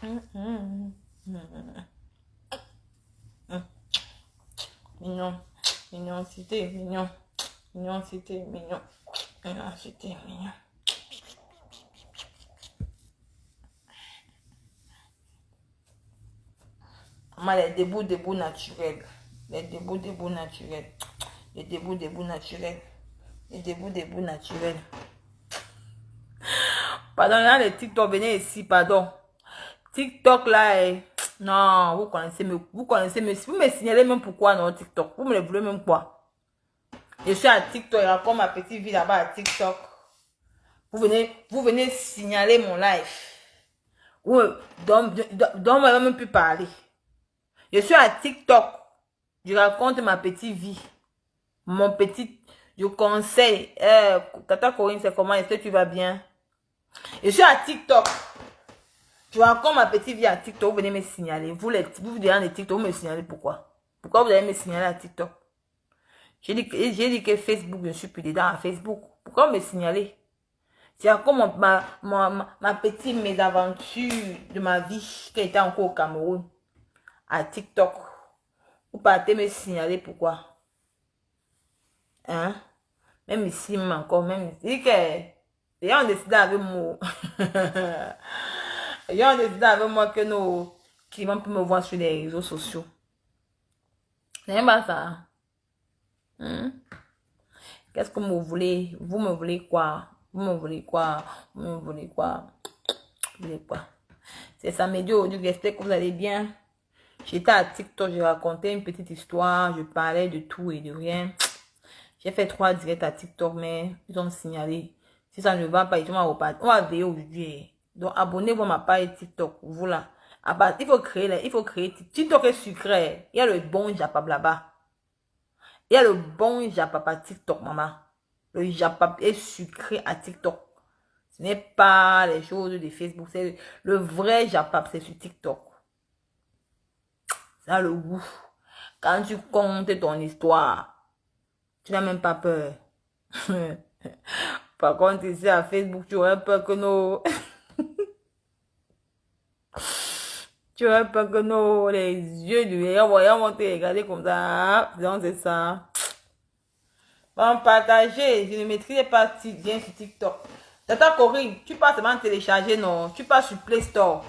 Mignon. Mignon, c'était mignon. Mignon, c'était mignon. Mignon, c'était mignon. Maman, les debout naturels. Les debout naturels. Les debout naturels. Les debout naturels. Pardon, là, les TikTok, venez ici, pardon. TikTok, là, non, vous connaissez, vous me signalez même pourquoi, non, TikTok. Vous me le voulez même quoi? Je suis à TikTok, il y a encore ma petite vie là-bas à TikTok. Vous venez signaler mon live. Donc, on ne va même plus parler. Je suis à TikTok. Je raconte ma petite vie. Mon petit, je conseille. Tata Corinne, c'est comment? Est-ce que tu vas bien? Je suis à TikTok. Je raconte ma petite vie à TikTok. Vous venez me signaler. Vous derrière les TikTok, vous me signalez pourquoi? Pourquoi vous allez me signaler à TikTok? J'ai dit que Facebook, je ne suis plus dedans à Facebook. Pourquoi vous me signalez? C'est encore ma petite mésaventure de ma vie qui était encore au Cameroun. À TikTok. Vous partez me signaler pourquoi? Hein? Même ici, même encore, même ici, que les gens ont décidé avec moi. Les gens ont décidé avec moi que nous, qui vont plus me voir sur les réseaux sociaux. C'est pas ça. Hein? Qu'est-ce que vous voulez? Vous me voulez quoi? Vous me voulez quoi? Vous me voulez quoi? Vous voulez quoi? C'est samedi aujourd'hui, j'espère que vous allez bien. J'étais à TikTok, j'ai raconté une petite histoire, je parlais de tout et de rien. J'ai fait 3 directs à TikTok, mais ils ont signalé. Si ça ne va pas, ils vont repartir. On va veiller aujourd'hui. Donc, abonnez-vous à ma page TikTok. Voilà. Il faut créer. TikTok est sucré. Il y a le bon Japap là-bas. Il y a le bon Japap à TikTok, maman. Le Japap est sucré à TikTok. Ce n'est pas les choses de Facebook. C'est le vrai Japap, c'est sur TikTok. Ça a le goût. Quand tu comptes ton histoire, tu n'as même pas peur. Par contre, ici à Facebook, tu aurais peur que nos... tu aurais peur que nos... Les yeux du voyant vont te regarder comme ça. Donc, c'est ça. Bon, partager. Je ne maîtrise pas bien sur TikTok. Tata Corinne, tu passes seulement télécharger, non? Tu passes sur Play Store.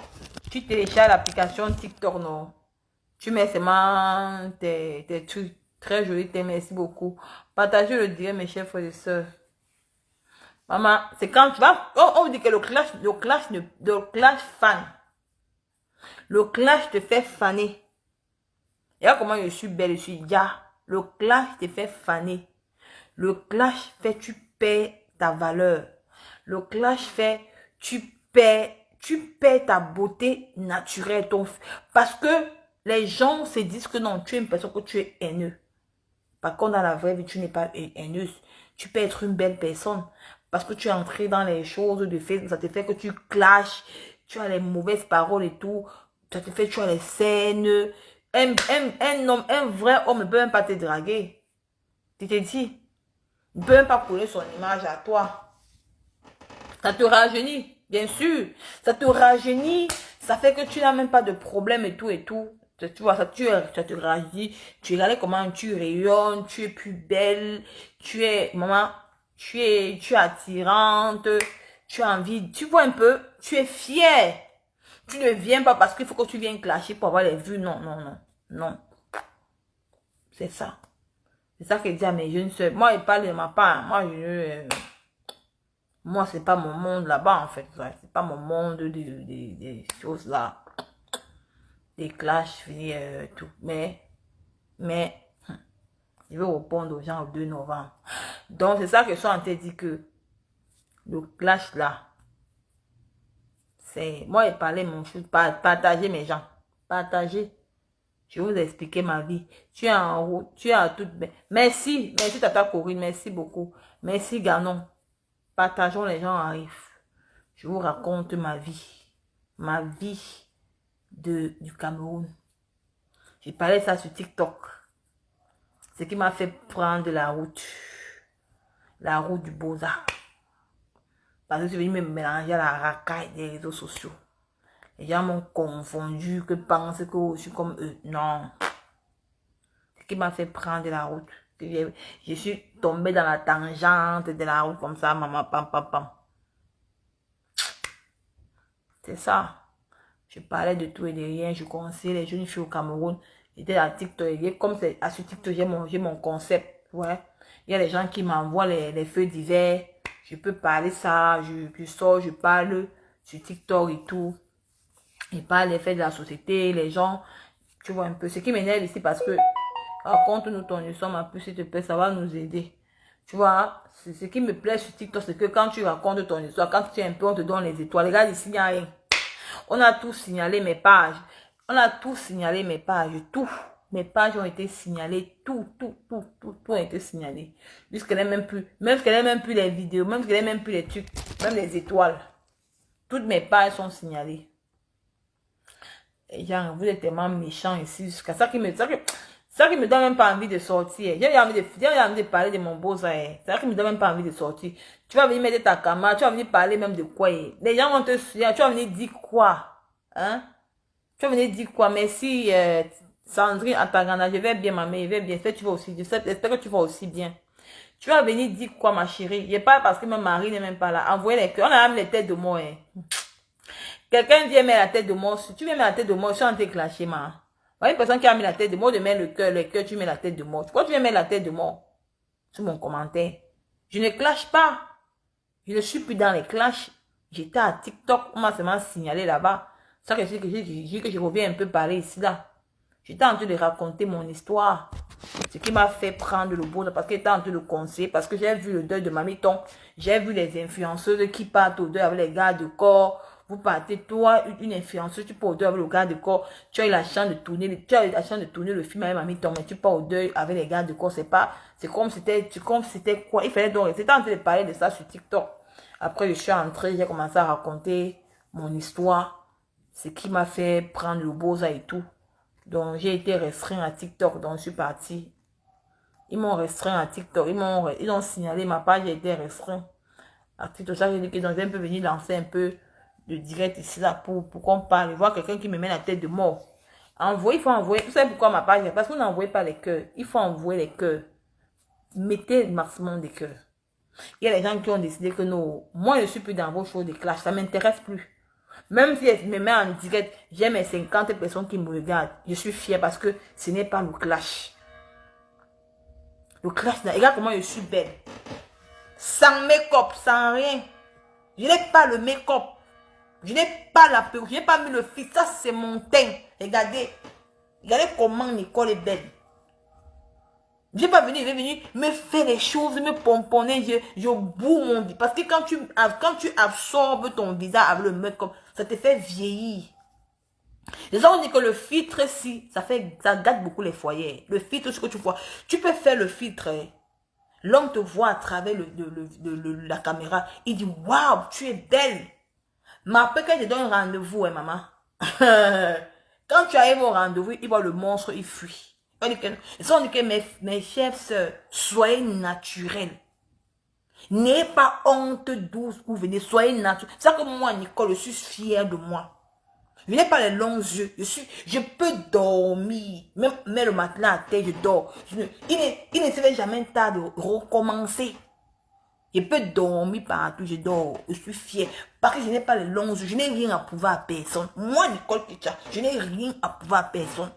Tu télécharges l'application TikTok, non? Tu mets seulement tes trucs très jolis. Merci beaucoup. Partagez le direct, mes chers frères et sœurs. Maman, c'est quand tu vas... On dit que le clash fan. Le clash te fait faner. Et là, comment je suis belle, je suis ya. Le clash te fait faner. Le clash fait, tu perds ta valeur. Le clash fait, tu perds ta beauté naturelle. Parce que les gens se disent que non, tu es une personne que tu es haineux. Par contre, dans la vraie vie, tu n'es pas haineuse. Tu peux être une belle personne. Parce que tu es entré dans les choses de Facebook, ça te fait que tu clashes, tu as les mauvaises paroles et tout. Ça te fait, tu as les scènes. Un vrai homme ne peut même pas te draguer. Tu te dis, il ne peut même pas coller son image à toi. Ça te rajeunit, bien sûr. Ça te rajeunit. Ça fait que tu n'as même pas de problème et tout et tout. Tu vois, ça te rajeunit. Tu regardes comment tu rayonnes, tu es plus belle. Tu es, maman, tu es attirante. Tu as envie, tu vois un peu, tu es fière. Tu ne viens pas parce qu'il faut que tu viennes clasher pour avoir les vues. Non, non, non, non. C'est ça. C'est ça que dit à mes jeunes soeurs. Moi, ils parlent de ma part. Moi, c'est pas mon monde là-bas, en fait. C'est pas mon monde des choses là. Des clashs, tout. Mais, je vais répondre aux gens au 2 novembre. Donc, c'est ça que je suis en train de dire que le clash là, c'est... Moi, il parlait mon chose. Partager mes gens. Partager. Je vais vous expliquer ma vie. Tu es en route. Tu es à toute... Merci. Merci, Tata Corinne. Merci beaucoup. Merci, Ganon. Partageons, les gens arrivent. Je vous raconte ma vie. Ma vie du Cameroun. J'ai parlé ça sur TikTok. Ce qui m'a fait prendre la route. La route du Beaux-Arts. Parce que je suis venu me mélanger à la racaille des réseaux sociaux. Les gens m'ont confondu, que pensent que je suis comme eux. Non. Ce qui m'a fait prendre la route. Je suis tombée dans la tangente de la route comme ça, maman, pam, pam, pam. C'est ça. Je parlais de tout et de rien. Je conseillais les jeunes filles au Cameroun. J'étais à TikTok. Et comme c'est à ce TikTok, j'ai mon concept. Ouais. Il y a des gens qui m'envoient les feux divers. Je peux parler ça. Je sors, je parle sur TikTok et tout. Je parle des faits de la société. Les gens, tu vois un peu. Ce qui m'énerve ici parce que raconte-nous ton histoire, ma puce, s'il te plaît, ça va nous aider. Tu vois, ce qui me plaît sur TikTok, c'est que quand tu racontes ton histoire, quand tu es un peu, on te donne les étoiles. Regarde ici, il n'y a rien. On a tout signalé mes pages. On a tout signalé mes pages. Tout. Mes pages ont été signalées. Tout a été signalé. Jusqu'elle n'est même plus. Même qu'elle n'est même plus les vidéos. Même qu'elle n'est même plus les trucs. Même les étoiles. Toutes mes pages sont signalées. Et genre, vous êtes tellement méchants ici. Jusqu'à ça qui me donne même pas envie de sortir. J'ai envie de parler de mon beau ça. C'est ça qui me donne même pas envie de sortir. Tu vas venir mettre ta caméra, tu vas venir parler même de quoi. Les gens vont te suivre, tu vas venir dire quoi? Hein? Tu vas venir dire quoi? Merci, Sandrine, Atagana, je vais bien, ma mère, je vais bien. J'espère que tu vas aussi bien. Tu vas venir dire quoi, ma chérie? Je parle parce que ma mari n'est même pas là. Envoyez les cœurs. On a même les têtes de mort. Hein. Quelqu'un vient mettre la tête de mort. Si tu viens mettre la tête de mort, je suis en train de clasher, ma. Une personne qui a mis la tête de mort, de mettre le cœur, tu mets la tête de mort. Pourquoi tu viens mettre la tête de mort? Sur mon commentaire. Je ne clash pas. Je ne suis plus dans les clashs. J'étais à TikTok. On m'a seulement signalé là-bas. Ça que je reviens un peu parler ici, là. J'étais en train de raconter mon histoire. Ce qui m'a fait prendre le bon parce que j'étais en train de conseiller. Parce que j'ai vu le deuil de Mamiton. J'ai vu les influenceuses qui partent au deuil avec les gars de corps. Vous partez, toi, une influenceuse, tu pars au deuil avec le gars de corps. Tu as eu la chance de tourner, le film avec Mamiton, mais tu pars au deuil avec les gars de corps. C'est comme c'était quoi. Il fallait donc, c'était en train de parler de ça sur TikTok. Après, je suis entrée, j'ai commencé à raconter mon histoire. Ce qui m'a fait prendre le beau ça et tout. Donc, j'ai été restreint à TikTok. Donc, je suis partie. Ils m'ont restreint à TikTok. Ils ont signalé ma page, j'ai été restreint à TikTok. Ça veut dire qu'ils ont un peu venu lancer un peu de direct ici, là, pour qu'on parle. Et voir quelqu'un qui me met la tête de mort. Il faut envoyer. Vous savez pourquoi ma page? Parce que vous n'envoyez pas les cœurs. Il faut envoyer les cœurs. Mettez le maximum de cœurs. Il y a des gens qui ont décidé que non, moi, je ne suis plus dans vos choses de clash. Ça ne m'intéresse plus. Même si elle me met en direct, j'ai mes 50 personnes qui me regardent. Je suis fière parce que ce n'est pas le clash. Le clash, regarde comment je suis belle. Sans make-up, sans rien. Je n'ai pas le make-up. Je n'ai pas la perruque. Je n'ai pas mis le fil. Ça, c'est mon teint. Regardez. Regardez comment Nicole est belle. Je n'ai pas venu, il est venu me faire les choses, me pomponner, je boue mon visage. Parce que quand tu absorbes ton visage avec le make-up, ça te fait vieillir. Les gens ont dit que le filtre, si, ça gâte beaucoup les foyers. Le filtre, ce que tu vois, tu peux faire le filtre. L'homme te voit à travers la caméra. Il dit, waouh, tu es belle. Mais après, quand il te donne rendez-vous, hein, maman. Quand tu arrives au rendez-vous, il voit le monstre, il fuit. Ils ont dit que mes chères sœurs, soyez naturelles. N'ayez pas honte d'où vous venez, soyez naturelles. C'est ça que moi, Nicole, je suis fière de moi. Je n'ai pas les longs yeux. Je peux dormir. Même le matelas à terre, je dors. Il ne se fait jamais tard de recommencer. Je peux dormir partout, je dors. Je suis fière. Parce que je n'ai pas les longs yeux. Je n'ai rien à prouver à personne. Moi, Nicole Kitcha, je n'ai rien à prouver à personne.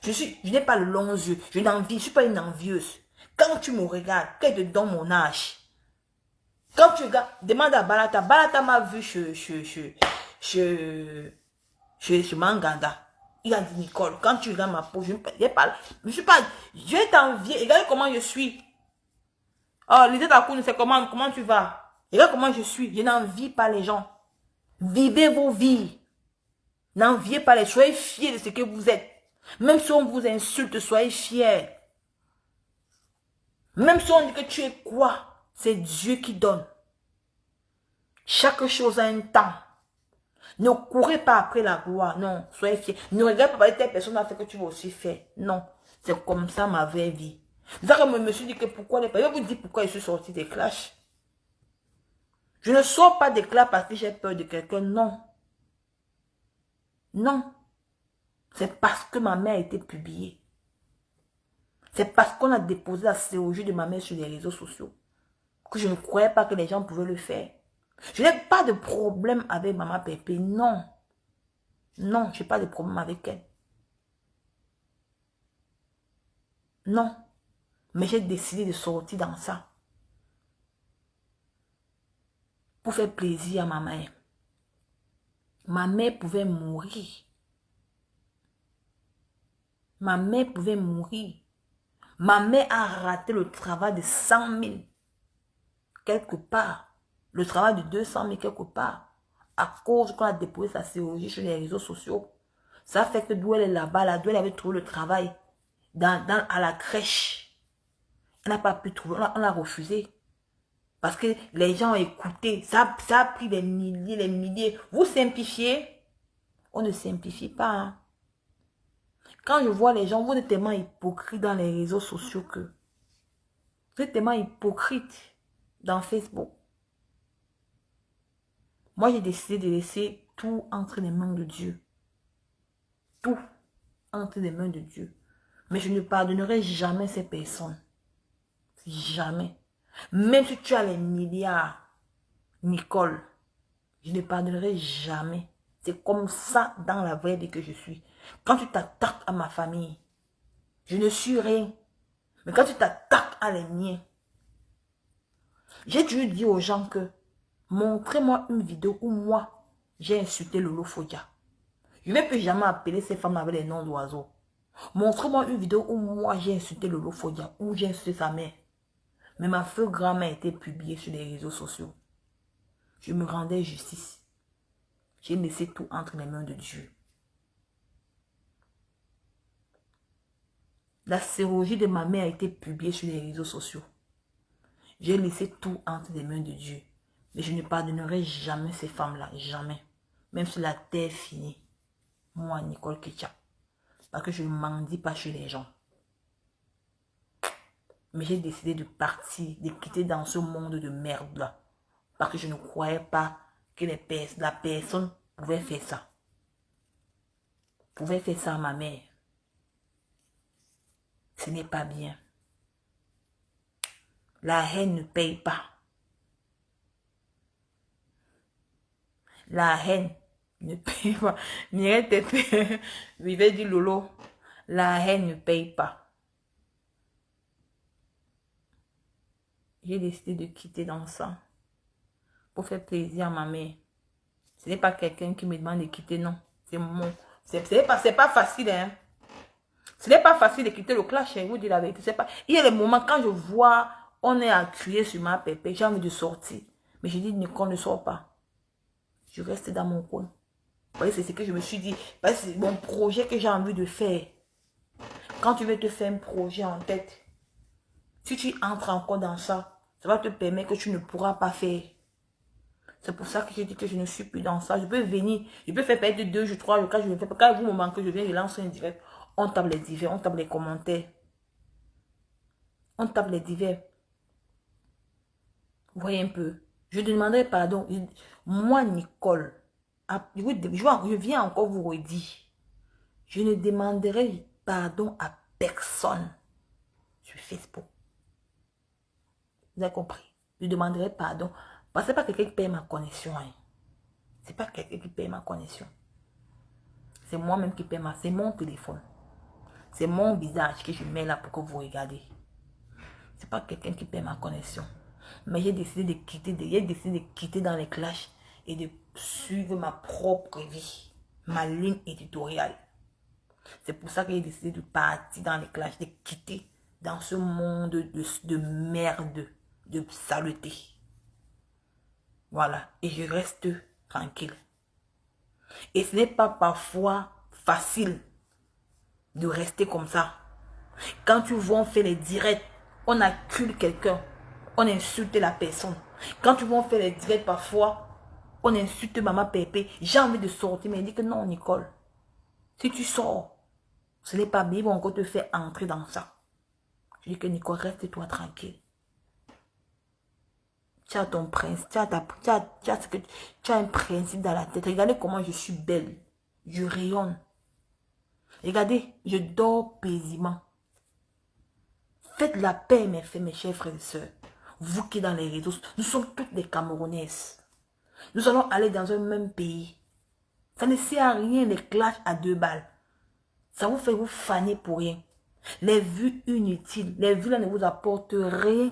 Je n'ai pas les longs yeux. Je ne suis pas une envieuse. Quand tu me regardes, qu'elle te donne mon âge. Quand tu regardes, demande à Balata. Balata m'a vu chez Manganda. Il a dit, Nicole, quand tu regardes ma peau, je vais t'envier. Regarde comment je suis. Oh, Lisa Takoun, c'est comment tu vas? Regarde comment je suis. Je n'envie pas les gens. Vivez vos vies. N'enviez pas les gens. Soyez fiers de ce que vous êtes. Même si on vous insulte, soyez fiers. Même si on dit que tu es quoi, c'est Dieu qui donne. Chaque chose a un temps. Ne courez pas après la gloire. Non, soyez fiers. Ne regarde pas telle personne a fait que tu vas aussi faire. Non, c'est comme ça ma vraie vie. C'est ça que je me suis dit que pourquoi les personnes. Je vous dis pourquoi je suis sortie des clashs. Je ne sors pas des clashs parce que j'ai peur de quelqu'un. Non. Non. C'est parce que ma mère a été publiée. C'est parce qu'on a déposé la chirurgie de ma mère sur les réseaux sociaux que je ne croyais pas que les gens pouvaient le faire. Je n'ai pas de problème avec maman Pépé. Non. Non, je n'ai pas de problème avec elle. Non. Mais j'ai décidé de sortir dans ça. Pour faire plaisir à ma mère. Ma mère pouvait mourir. Ma mère pouvait mourir. Ma mère a raté le travail de 100 000. Quelque part. Le travail de 200 000 quelque part. À cause qu'on a déposé sa chirurgie sur les réseaux sociaux. Ça fait que d'où elle est là-bas, là, d'où elle avait trouvé le travail. À la crèche. Elle n'a pas pu trouver. On l'a refusé. Parce que les gens ont écouté. Ça a pris des milliers, des milliers. Vous simplifiez. On ne simplifie pas. Hein. Quand je vois les gens, vous êtes tellement hypocrites dans les réseaux sociaux que... Vous êtes tellement hypocrites dans Facebook. Moi, j'ai décidé de laisser tout entre les mains de Dieu. Tout entre les mains de Dieu. Mais je ne pardonnerai jamais ces personnes. Jamais. Même si tu as les milliards, Nicole, je ne pardonnerai jamais. C'est comme ça dans la vraie vie que je suis. Quand tu t'attaques à ma famille, je ne suis rien. Mais quand tu t'attaques à les miens, j'ai dû dire aux gens que montrez-moi une vidéo où moi, j'ai insulté Lolo Fodia. Je ne vais plus jamais appeler ces femmes avec les noms d'oiseaux. Montrez-moi une vidéo où moi, j'ai insulté Lolo Fodia, où j'ai insulté sa mère. Mais ma feu grand-mère a été publiée sur les réseaux sociaux. Je me rendais justice. J'ai laissé tout entre les mains de Dieu. La chirurgie de ma mère a été publiée sur les réseaux sociaux. J'ai laissé tout entre les mains de Dieu. Mais je ne pardonnerai jamais ces femmes-là. Jamais. Même si la terre finit. Moi, Nicole Ketcha. Parce que je ne mendie pas chez les gens. Mais j'ai décidé de partir, de quitter dans ce monde de merde-là. Parce que je ne croyais pas que la personne pouvait faire ça. Pouvait faire ça à ma mère. Ce n'est pas bien. La haine ne paye pas. La haine ne paye pas. Mireille Tépé, vivait du Lolo. La haine ne paye pas. J'ai décidé de quitter dans ça. Pour faire plaisir à ma mère. Ce n'est pas quelqu'un qui me demande de quitter, non. C'est mon... C'est pas facile, hein. Ce n'est pas facile de quitter le clash, je vous dis la vérité. Pas... Il y a des moments quand je vois, on est accusé sur ma pépé, j'ai envie de sortir. Mais je dis, Nicole, ne sort pas. Je reste dans mon coin. Vous voyez, c'est ce que je me suis dit. C'est mon projet que j'ai envie de faire. Quand tu veux te faire un projet en tête, si tu entres encore dans ça, ça va te permettre que tu ne pourras pas faire. C'est pour ça que j'ai dit que je ne suis plus dans ça. Je peux venir, je peux faire peut-être 2 jours, 3 jours, 4 jours, je ne fais pas. Quand vous me manquez, je viens, je lance un direct. On tape les divers, on tape les commentaires. On tape les divers. Vous voyez un peu. Je demanderai pardon. Moi, Nicole, je viens encore vous redire. Je ne demanderai pardon à personne sur Facebook. Vous avez compris? Je demanderai pardon. Parce que ce n'est pas quelqu'un qui paye ma connexion. Hein. Ce n'est pas quelqu'un qui paye ma connexion. C'est moi-même qui paye c'est mon téléphone. C'est mon visage que je mets là pour que vous regardez. Ce n'est pas quelqu'un qui paye ma connexion. Mais j'ai décidé de quitter dans les clashs et de suivre ma propre vie. Ma ligne éditoriale. C'est pour ça que j'ai décidé de partir dans les clashs, de quitter dans ce monde de merde, de saleté. Voilà. Et je reste tranquille. Et ce n'est pas parfois facile de rester comme ça. Quand tu vois, on fait les directs, on accule quelqu'un, on insulte la personne. Quand tu vois, on fait les directs parfois, on insulte maman Pépé. J'ai envie de sortir, mais il dit que non, Nicole. Si tu sors, ce n'est pas bien, ils vont encore te faire entrer dans ça. Je dis que Nicole, reste-toi tranquille. Tu as ton principe, tu as un principe dans la tête. Regardez comment je suis belle. Je rayonne. Regardez, je dors paisiblement. Faites la paix, mes chers frères et sœurs. Vous qui dans les réseaux, nous sommes toutes des Camerounaises. Nous allons aller dans un même pays. Ça ne sert à rien les clashs à 2 balles. Ça vous fait vous faner pour rien. Les vues inutiles, les vues là ne vous apportent rien.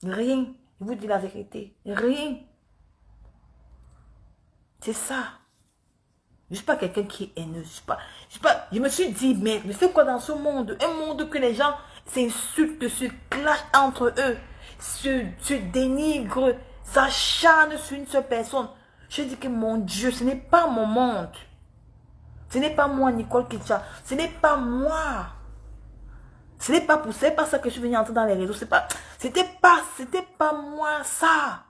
Rien. Je vous dis la vérité. Rien. C'est ça. Je ne suis pas quelqu'un qui est haineux. Je me suis dit, mais je fais quoi dans ce monde? Un monde que les gens s'insultent, se clashent entre eux, se dénigrent, s'acharnent sur une seule personne. Je dis que mon Dieu, ce n'est pas mon monde. Ce n'est pas moi, Nicole Kitcha. Ce n'est pas moi. Ce n'est pas pour ça, c'est pas ça que je suis venue entrer dans les réseaux. C'était pas moi, ça.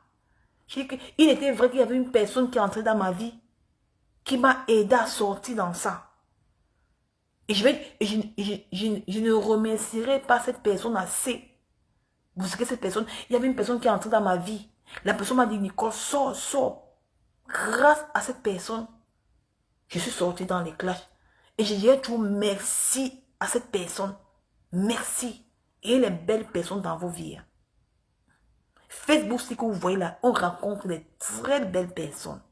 Il était vrai qu'il y avait une personne qui est entrée dans ma vie, qui m'a aidé à sortir dans ça. Et je ne remercierai pas cette personne assez. Vous savez que cette personne, il y avait une personne qui est entrée dans ma vie. La personne m'a dit, Nicole, sors, sors. Grâce à cette personne, je suis sortie dans les clashs. Et je dirais toujours merci à cette personne. Merci. Et les belles personnes dans vos vies. Facebook, c'est que vous voyez là, on rencontre des très belles personnes.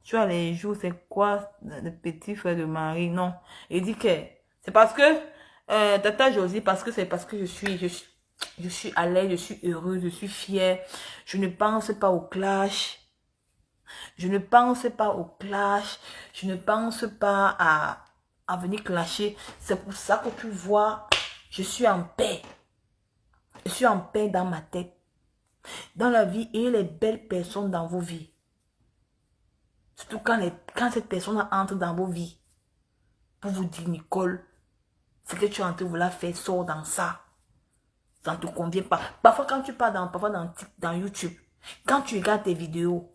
Tu as les jours, c'est quoi le petit frère de Marie? Non. Il dit que c'est parce que Tata Josie, c'est parce que je suis à l'aise, je suis heureuse, je suis fière. Je ne pense pas au clash. Je ne pense pas au clash. Je ne pense pas à venir clasher. C'est pour ça que tu vois, je suis en paix. Je suis en paix dans ma tête. Dans la vie, et les belles personnes dans vos vies. Surtout quand cette personne entre dans vos vies. Pour vous dire, Nicole, ce que tu es en train de vouloir faire, sors dans ça. Ça ne te convient pas. Parfois, quand tu pars dans YouTube, quand tu regardes tes vidéos,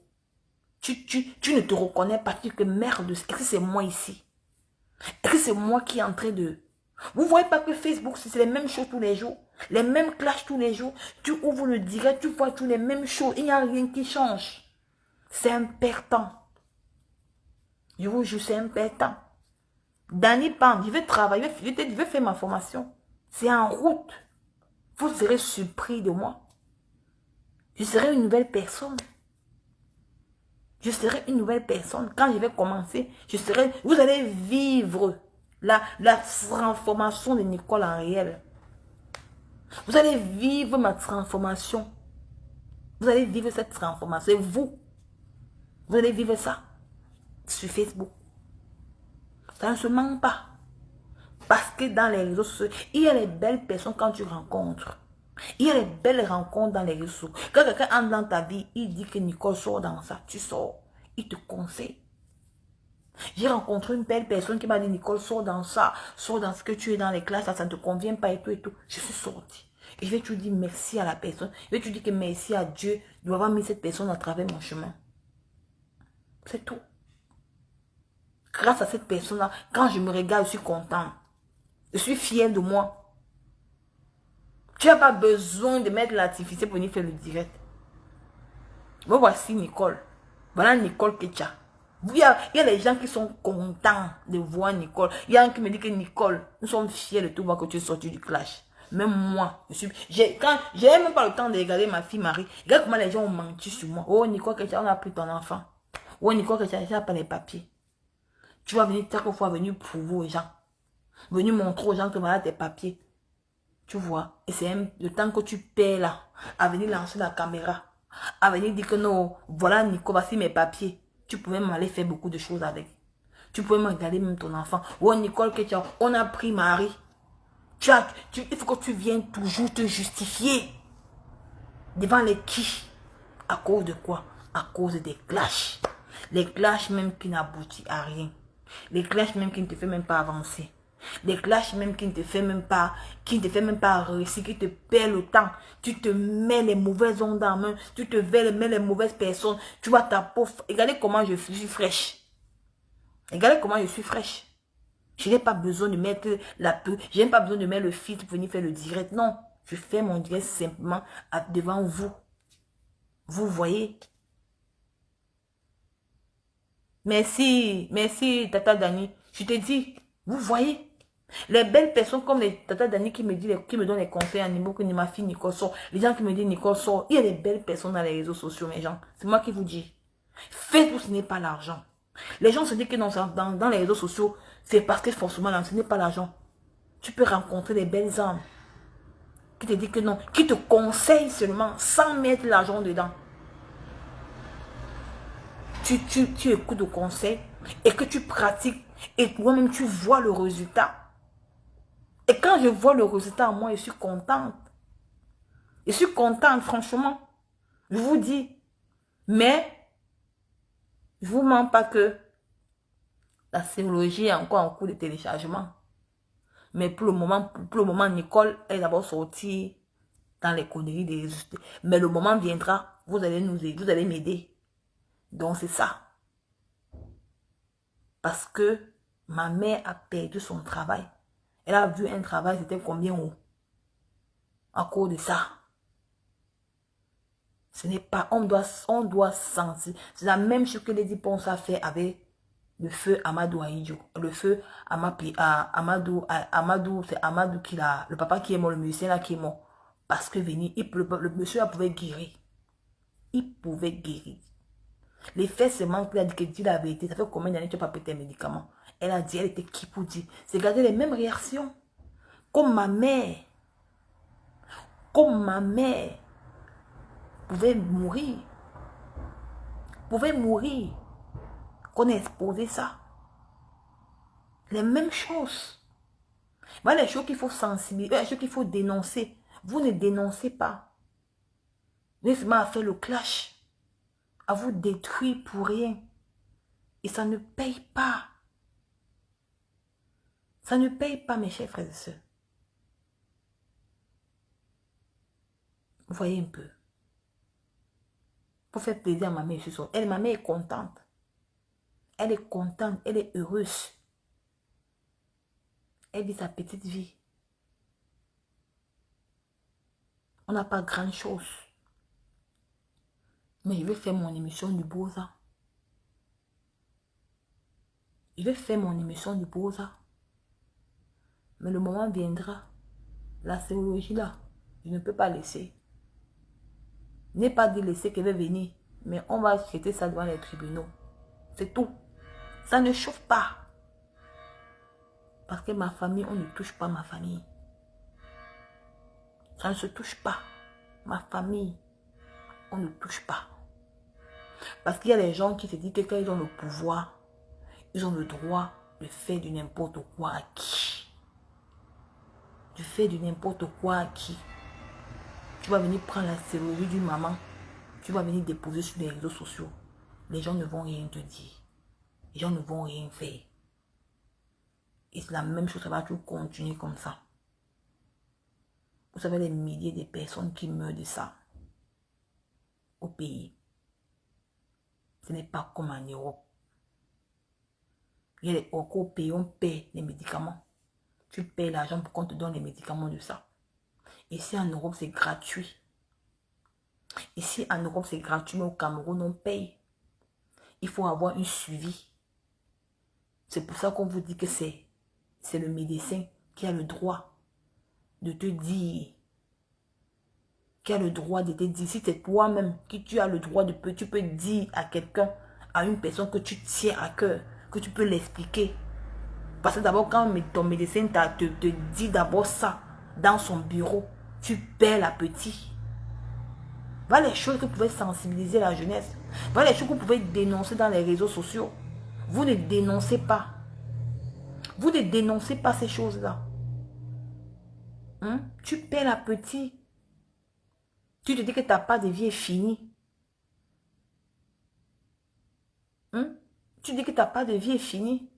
tu ne te reconnais pas. Tu dis que merde, est-ce que c'est moi ici? Est-ce que c'est moi qui est en train de... Vous ne voyez pas que Facebook, c'est les mêmes choses tous les jours. Les mêmes clashs tous les jours. Tu ouvres le direct, tu vois tous les mêmes choses. Il n'y a rien qui change. C'est impactant. Je vous jure, c'est impactant. Danny Pam, je vais travailler, je vais faire ma formation. C'est en route. Vous serez surpris de moi. Je serai une nouvelle personne. Je serai une nouvelle personne. Quand je vais commencer, vous allez vivre la transformation de Nicole en réel. Vous allez vivre ma transformation. Vous allez vivre cette transformation. Et vous allez vivre ça sur Facebook. Ça ne se manque pas. Parce que dans les réseaux sociaux, il y a les belles personnes quand tu rencontres. Il y a les belles rencontres dans les réseaux sociaux. Quand quelqu'un entre dans ta vie, il dit que Nicole sort dans ça, tu sors. Il te conseille. J'ai rencontré une belle personne qui m'a dit, Nicole, sors dans ça, sors dans ce que tu es dans les classes, ça ne te convient pas et tout et tout. Je suis sortie. Et je vais te dire merci à la personne. Je vais te dire que merci à Dieu d'avoir mis cette personne à travers mon chemin. C'est tout. Grâce à cette personne-là, quand je me regarde, je suis contente. Je suis fière de moi. Tu n'as pas besoin de mettre l'artificiel pour venir faire le direct. Me voici Nicole. Voilà Nicole Ketcha. Il y a des gens qui sont contents de voir Nicole. Il y a un qui me dit que Nicole, nous sommes fiers de tout voir que tu es sorti du clash. Même moi, j'ai même pas le temps de regarder ma fille Marie. Regarde comment les gens ont menti sur moi. Oh Nicole Ketcha, on a pris ton enfant. Oh Nicole Ketcha, tu n'as pas les papiers. Tu vas venir chaque fois venir prouver aux gens. Venir montrer aux gens que voilà tes papiers. Tu vois. Et c'est le temps que tu perds là. À venir lancer la caméra. À venir dire que non, voilà Nico, voici mes papiers. Tu peux même aller faire beaucoup de choses avec. Tu peux même regarder même ton enfant. Oh Nicole, on a pris Marie. Il faut que tu viennes toujours te justifier. Devant les qui? À cause de quoi? À cause des clashs. Les clashs même qui n'aboutissent à rien. Les clashs même qui ne te font même pas avancer. Les clashs même qui ne te fait même pas, réussir, qui te perd le temps. Tu te mets les mauvaises ondes en main, tu te mets les mauvaises personnes. Tu vois ta peau. Regardez comment je suis fraîche. Regardez comment je suis fraîche. Je n'ai pas besoin de mettre la peau, je n'ai pas besoin de mettre le filtre pour venir faire le direct. Non, je fais mon direct simplement devant vous. Vous voyez? Merci, Tata Dani. Je te dis, vous voyez? Les belles personnes comme les Tata Dani qui me donnent les conseils animaux, que ni ma fille Nicole sort. Les gens qui me disent Nicole sort. Il y a des belles personnes dans les réseaux sociaux, mes gens. C'est moi qui vous dis. Facebook, ce n'est pas l'argent. Les gens se disent que dans les réseaux sociaux, c'est parce que forcément, ce n'est pas l'argent. Tu peux rencontrer des belles âmes qui te disent que non, qui te conseillent seulement sans mettre l'argent dedans. Tu écoutes le conseil et que tu pratiques et toi-même tu vois le résultat. Et quand je vois le résultat, moi, je suis contente. Je suis contente, franchement. Je vous dis. Mais, je ne vous mens pas que la sérologie est encore en cours de téléchargement. Mais pour le moment, Nicole est d'abord sortie dans les conneries des résultats. Mais le moment viendra, vous allez m'aider. Donc, c'est ça. Parce que ma mère a perdu son travail. Elle a vu un travail, c'était combien haut? À cause de ça. Ce n'est pas, on doit sentir. C'est la même chose que Lady Ponce a fait avec le feu Amadou Aïdjo. Le feu Amadou, c'est Amadou qui l'a, le papa qui est mort, le musicien là qui est mort. Parce que le monsieur là pouvait guérir. Il pouvait guérir. Les faits seulement qu'il a dit que dit la vérité. Ça fait combien d'années que tu n'as pas pris tes médicaments? Elle a dit, elle était qui pour dire? C'est garder les mêmes réactions. Comme ma mère. Comme ma mère pouvait mourir. Pouvait mourir. Qu'on ait exposé ça. Les mêmes choses. Voilà les choses qu'il faut sensibiliser, les choses qu'il faut dénoncer. Vous ne dénoncez pas. Vous êtes seulement à faire le clash. À vous détruire pour rien. Et ça ne paye pas. Ça ne paye pas, mes chers frères et sœurs. Vous voyez un peu. Pour faire plaisir à ma mère, je suis elle, ma mère est contente. Elle est contente, elle est heureuse. Elle vit sa petite vie. On n'a pas grand chose. Mais je vais faire mon émission du Boza. Je vais faire mon émission du Boza. Mais le moment viendra. La sérologie là, je ne peux pas laisser. Je n'ai pas dit laisser qu'elle va venir. Mais on va jeter ça devant les tribunaux. C'est tout. Ça ne chauffe pas. Parce que ma famille, on ne touche pas ma famille. Ça ne se touche pas. Ma famille, on ne touche pas. Parce qu'il y a des gens qui se disent que quand ils ont le pouvoir, ils ont le droit de faire du n'importe quoi à qui. De faire du n'importe quoi à qui. Tu vas venir prendre la sérologie d'une maman. Tu vas venir déposer sur les réseaux sociaux. Les gens ne vont rien te dire. Les gens ne vont rien faire. Et c'est la même chose, ça va toujours continuer comme ça. Vous savez les milliers de personnes qui meurent de ça. Au pays. Ce n'est pas comme en Europe. Il y a au pays, on paie les médicaments. Tu payes l'argent pour qu'on te donne les médicaments de ça. Ici en Europe, c'est gratuit. Ici en Europe, c'est gratuit, mais au Cameroun, on paye. Il faut avoir un suivi. C'est pour ça qu'on vous dit que c'est le médecin qui a le droit de te dire. Qui a le droit de te dire. Si c'est toi-même qui tu as le droit de tu peux dire à quelqu'un, à une personne que tu tiens à cœur, que tu peux l'expliquer. Parce que d'abord, quand ton médecin te dit d'abord ça dans son bureau, tu perds l'appétit. Voilà les choses que vous pouvez sensibiliser la jeunesse. Voilà les choses que vous pouvez dénoncer dans les réseaux sociaux. Vous ne dénoncez pas. Vous ne dénoncez pas ces choses-là. Tu perds l'appétit. Tu te dis que ta part de vie est finie. Tu dis que ta part de vie est finie.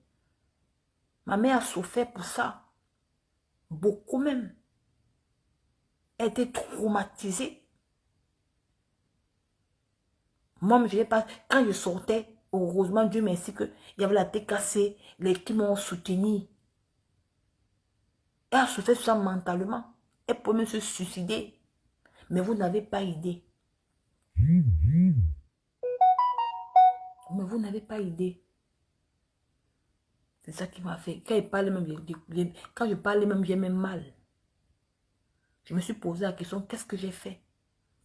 Ma mère a souffert pour ça. Beaucoup même. Elle était traumatisée. Moi, je n'ai pas. Quand je sortais, heureusement, Dieu merci qu'il y avait la TKC, les qui m'ont soutenu. Elle a souffert ça mentalement. Elle peut même se suicider. Mais vous n'avez pas idée. Mais vous n'avez pas idée. C'est ça qui m'a fait. Quand, quand je parlais même, j'ai même mal. Je me suis posé la question, qu'est-ce que j'ai fait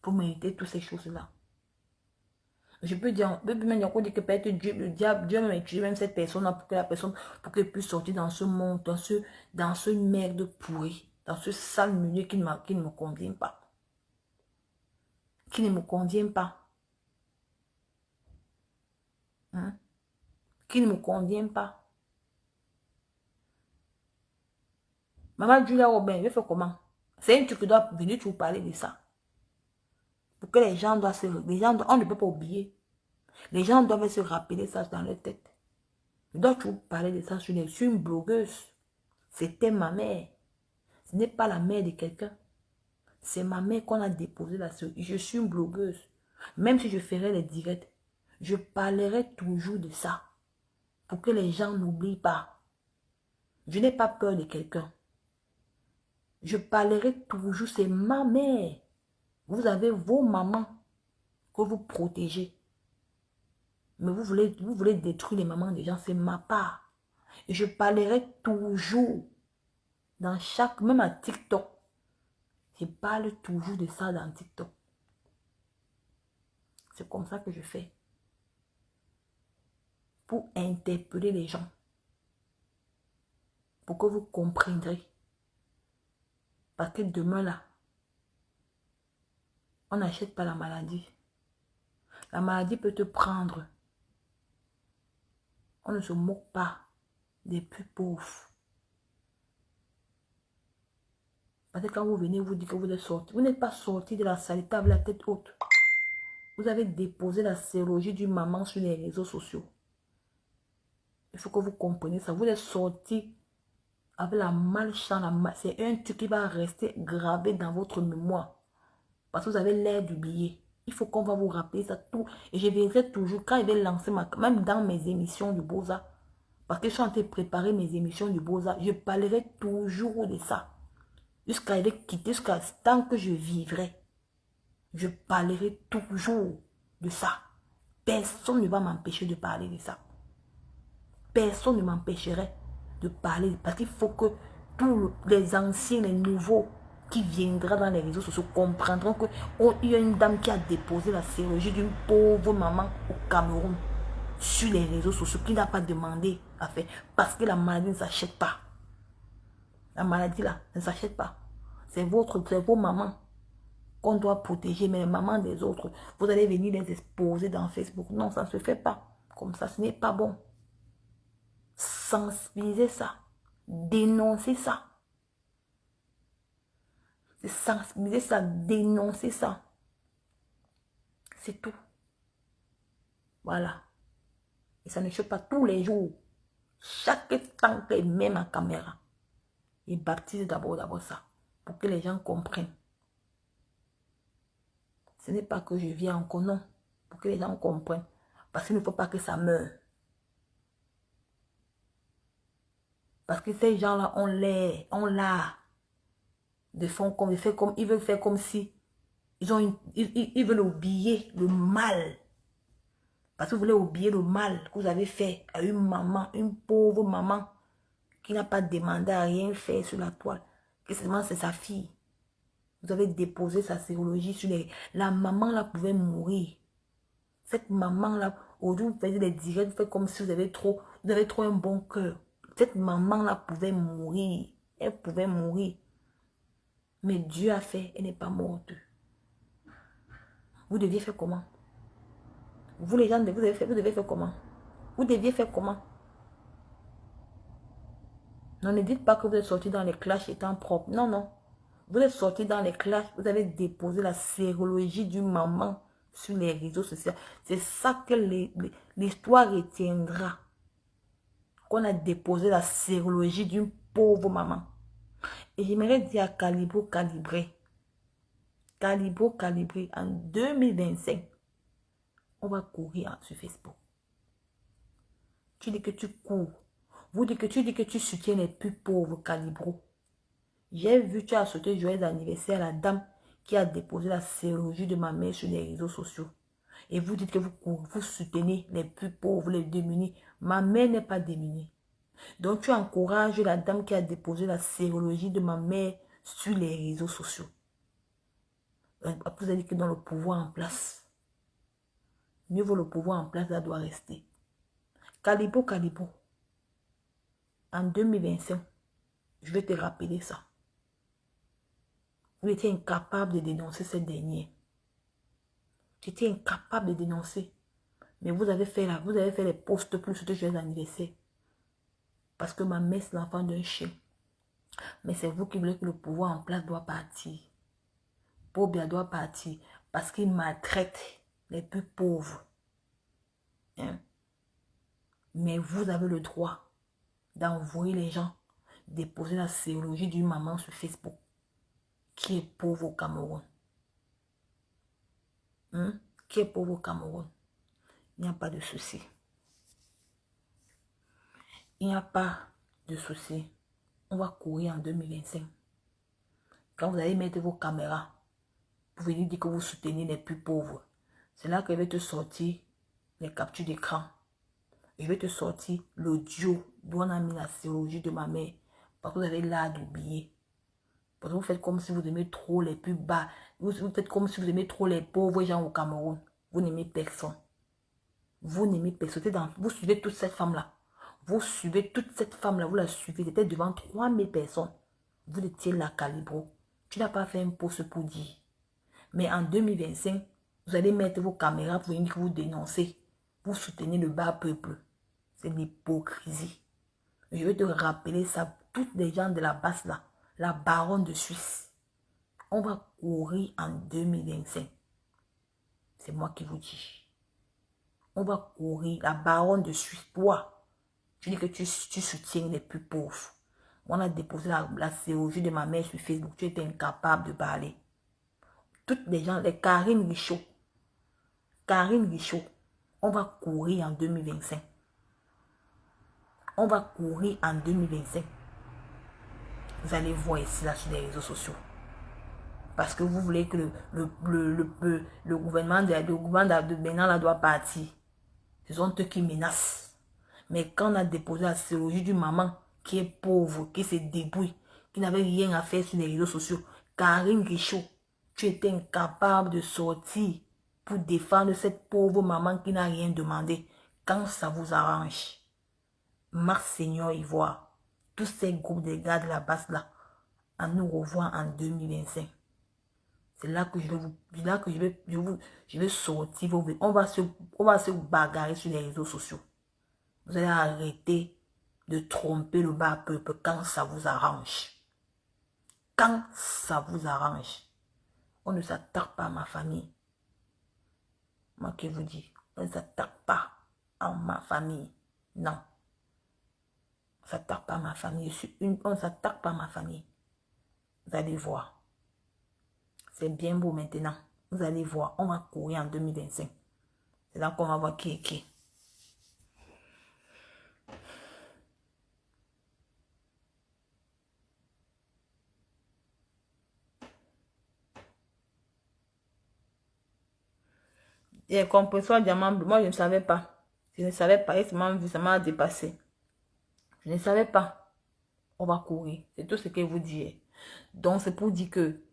pour mériter toutes ces choses-là? Je peux dire, même dire que peut-être Dieu, le diable, Dieu m'a utilisé même cette personne-là pour que la personne, pour qu'elle puisse sortir dans ce monde, dans ce merde pourri, dans ce sale milieu qui ne me convient pas. Qui ne me convient pas. Hein? Qui ne me convient pas. Maman Julia Robin, je fais comment? C'est une truc qui doit venir toujours parler de ça. Pour que les gens doivent on ne peut pas oublier. Les gens doivent se rappeler ça dans leur tête. Je dois toujours parler de ça. Je suis une blogueuse. C'était ma mère. Ce n'est pas la mère de quelqu'un. C'est ma mère qu'on a déposé là. Je suis une blogueuse. Même si je ferais les directs, je parlerai toujours de ça. Pour que les gens n'oublient pas. Je n'ai pas peur de quelqu'un. Je parlerai toujours. C'est ma mère. Vous avez vos mamans que vous protégez. Mais vous voulez détruire les mamans des gens. C'est ma part. Et je parlerai toujours. Dans chaque, même à TikTok. Je parle toujours de ça dans TikTok. C'est comme ça que je fais. Pour interpeller les gens. Pour que vous comprendrez. Parce que demain là, on n'achète pas la maladie. La maladie peut te prendre. On ne se moque pas des plus pauvres. Parce que quand vous venez, vous dites que vous êtes sorti. Vous n'êtes pas sorti de la saleté avec la tête haute. Vous avez déposé la sérologie du maman sur les réseaux sociaux. Il faut que vous compreniez ça. Vous êtes sorti avec la malchance. C'est un truc qui va rester gravé dans votre mémoire. Parce que vous avez l'air d'oublier. Il faut qu'on va vous rappeler ça tout. Et je verrai toujours, quand je vais lancer même dans mes émissions du Beaux-Arts, parce que je suis en train de préparer mes émissions du Beaux-Arts, je parlerai toujours de ça. Jusqu'à quitter, jusqu'à tant que je vivrai. Je parlerai toujours de ça. Personne ne va m'empêcher de parler de ça. Personne ne m'empêcherait de parler. Parce qu'il faut que tous les anciens, les nouveaux qui viendront dans les réseaux sociaux comprendront qu'il y a une dame qui a déposé la chirurgie d'une pauvre maman au Cameroun sur les réseaux sociaux qui n'a pas demandé à faire. Parce que la maladie ne s'achète pas. La maladie là ne s'achète pas. C'est vos mamans qu'on doit protéger, mais les mamans des autres, vous allez venir les exposer dans Facebook. Non, ça ne se fait pas. Comme ça, ce n'est pas bon. Sensibiliser ça. Dénoncer ça. C'est sensibiliser ça, dénoncer ça. C'est tout. Voilà. Et ça ne choque pas tous les jours. Chaque temps qu'elle met ma caméra, il baptise d'abord ça. Pour que les gens comprennent. Ce n'est pas que je viens encore, non. Pour que les gens comprennent. Parce qu'il ne faut pas que ça meure. Parce que ces gens-là, on l'a. Ils veulent faire comme si ils veulent oublier le mal. Parce que vous voulez oublier le mal que vous avez fait à une maman, une pauvre maman qui n'a pas demandé à rien faire sur la toile. Que seulement c'est sa fille. Vous avez déposé sa sérologie sur les... La maman là pouvait mourir. Cette maman là, aujourd'hui vous faites des directs, vous faites comme si vous avez trop un bon cœur. Cette maman là pouvait mourir. Elle pouvait mourir. Mais Dieu a fait, elle n'est pas morte. Vous deviez faire comment? Vous les gens, vous devez faire comment? Vous deviez faire comment? Non, ne dites pas que vous êtes sorti dans les clashs étant propre. Non, non. Vous êtes sorti dans les clashs, vous avez déposé la sérologie du maman sur les réseaux sociaux. C'est ça que l'histoire retiendra. Qu'on a déposé la sérologie d'une pauvre maman. Et j'aimerais dire à Calibro Calibré. Calibro Calibré, en 2025, on va courir sur Facebook. Tu dis que tu cours. Tu dis que tu soutiens les plus pauvres, Calibro. J'ai vu, tu as sauté joyeux anniversaire à la dame qui a déposé la sérologie de ma mère sur les réseaux sociaux. Et vous dites que vous soutenez les plus pauvres, les démunis. Ma mère n'est pas démunie. Donc tu encourages la dame qui a déposé la sérologie de ma mère sur les réseaux sociaux. Vous avez dit que dans le pouvoir en place, mieux vaut le pouvoir en place, ça doit rester. Calibo, en 2025, je vais te rappeler ça. Vous étiez incapable de dénoncer cette dernière. Tu étais incapable de dénoncer. Mais vous avez fait les posts plus de joyeux anniversaire. Parce que ma mère, c'est l'enfant d'un chien. Mais c'est vous qui voulez que le pouvoir en place doit partir. Pobia doit partir. Parce qu'il maltraite les plus pauvres. Hein? Mais vous avez le droit d'envoyer les gens déposer la sérologie d'une maman sur Facebook qui est pauvre au Cameroun. Hein? Qui est pauvre au Cameroun. Il n'y a pas de souci. Il n'y a pas de souci. On va courir en 2025. Quand vous allez mettre vos caméras, vous venez dire que vous soutenez les plus pauvres. C'est là que je vais te sortir les captures d'écran. Je vais te sortir l'audio d'où on a mis la sérologie de ma mère. Parce que vous avez l'art d'oublier. Parce que vous faites comme si vous aimez trop les plus bas. Vous faites comme si vous aimez trop les pauvres gens au Cameroun. Vous n'aimez personne. Vous n'aimez personne. Vous suivez toute cette femme-là. Vous suivez toute cette femme-là. Vous la suivez. C'était devant 3000 personnes. Vous étiez là, Calibro. Tu n'as pas fait un post pour dire. Mais en 2025, vous allez mettre vos caméras pour venir vous dénoncer. Vous soutenez le bas peuple. C'est l'hypocrisie. Je vais te rappeler ça. Toutes les gens de la basse là. La baronne de Suisse. On va courir en 2025. C'est moi qui vous dis. On va courir. La baronne de Suisse. Toi, tu dis que tu soutiens les plus pauvres. On a déposé la sérologie de ma mère sur Facebook. Tu étais incapable de parler. Toutes les gens, les Karine Richaud. Karine Richaud. On va courir en 2025. On va courir en 2025. Vous allez voir ici, là, sur les réseaux sociaux. Parce que vous voulez que le gouvernement de Bénin là doit partir. Ce sont eux qui menacent. Mais quand on a déposé la sérologie d'une maman qui est pauvre, qui se débrouille, qui n'avait rien à faire sur les réseaux sociaux, Karine Richaud, tu étais incapable de sortir pour défendre cette pauvre maman qui n'a rien demandé. Quand ça vous arrange. Mars Seigneur Ivoire, tous ces groupes de gars de la basse là, à nous revoir en 2025. C'est là que je vais sortir. On va se bagarrer sur les réseaux sociaux. Vous allez arrêter de tromper le bas peuple quand ça vous arrange. Quand ça vous arrange. On ne s'attaque pas à ma famille. Moi qui vous dis, on ne s'attaque pas à ma famille. Non. On ne s'attaque pas à ma famille. On ne s'attaque pas à ma famille. Vous allez voir. C'est bien beau maintenant. Vous allez voir. On va courir en 2025. C'est là qu'on va voir qui est qui. Et compresseur diamant bleu, moi je ne savais pas. Je ne savais pas. Et ça m'a dépassé. Je ne savais pas. On va courir. C'est tout ce que vous dites. Donc c'est pour dire que.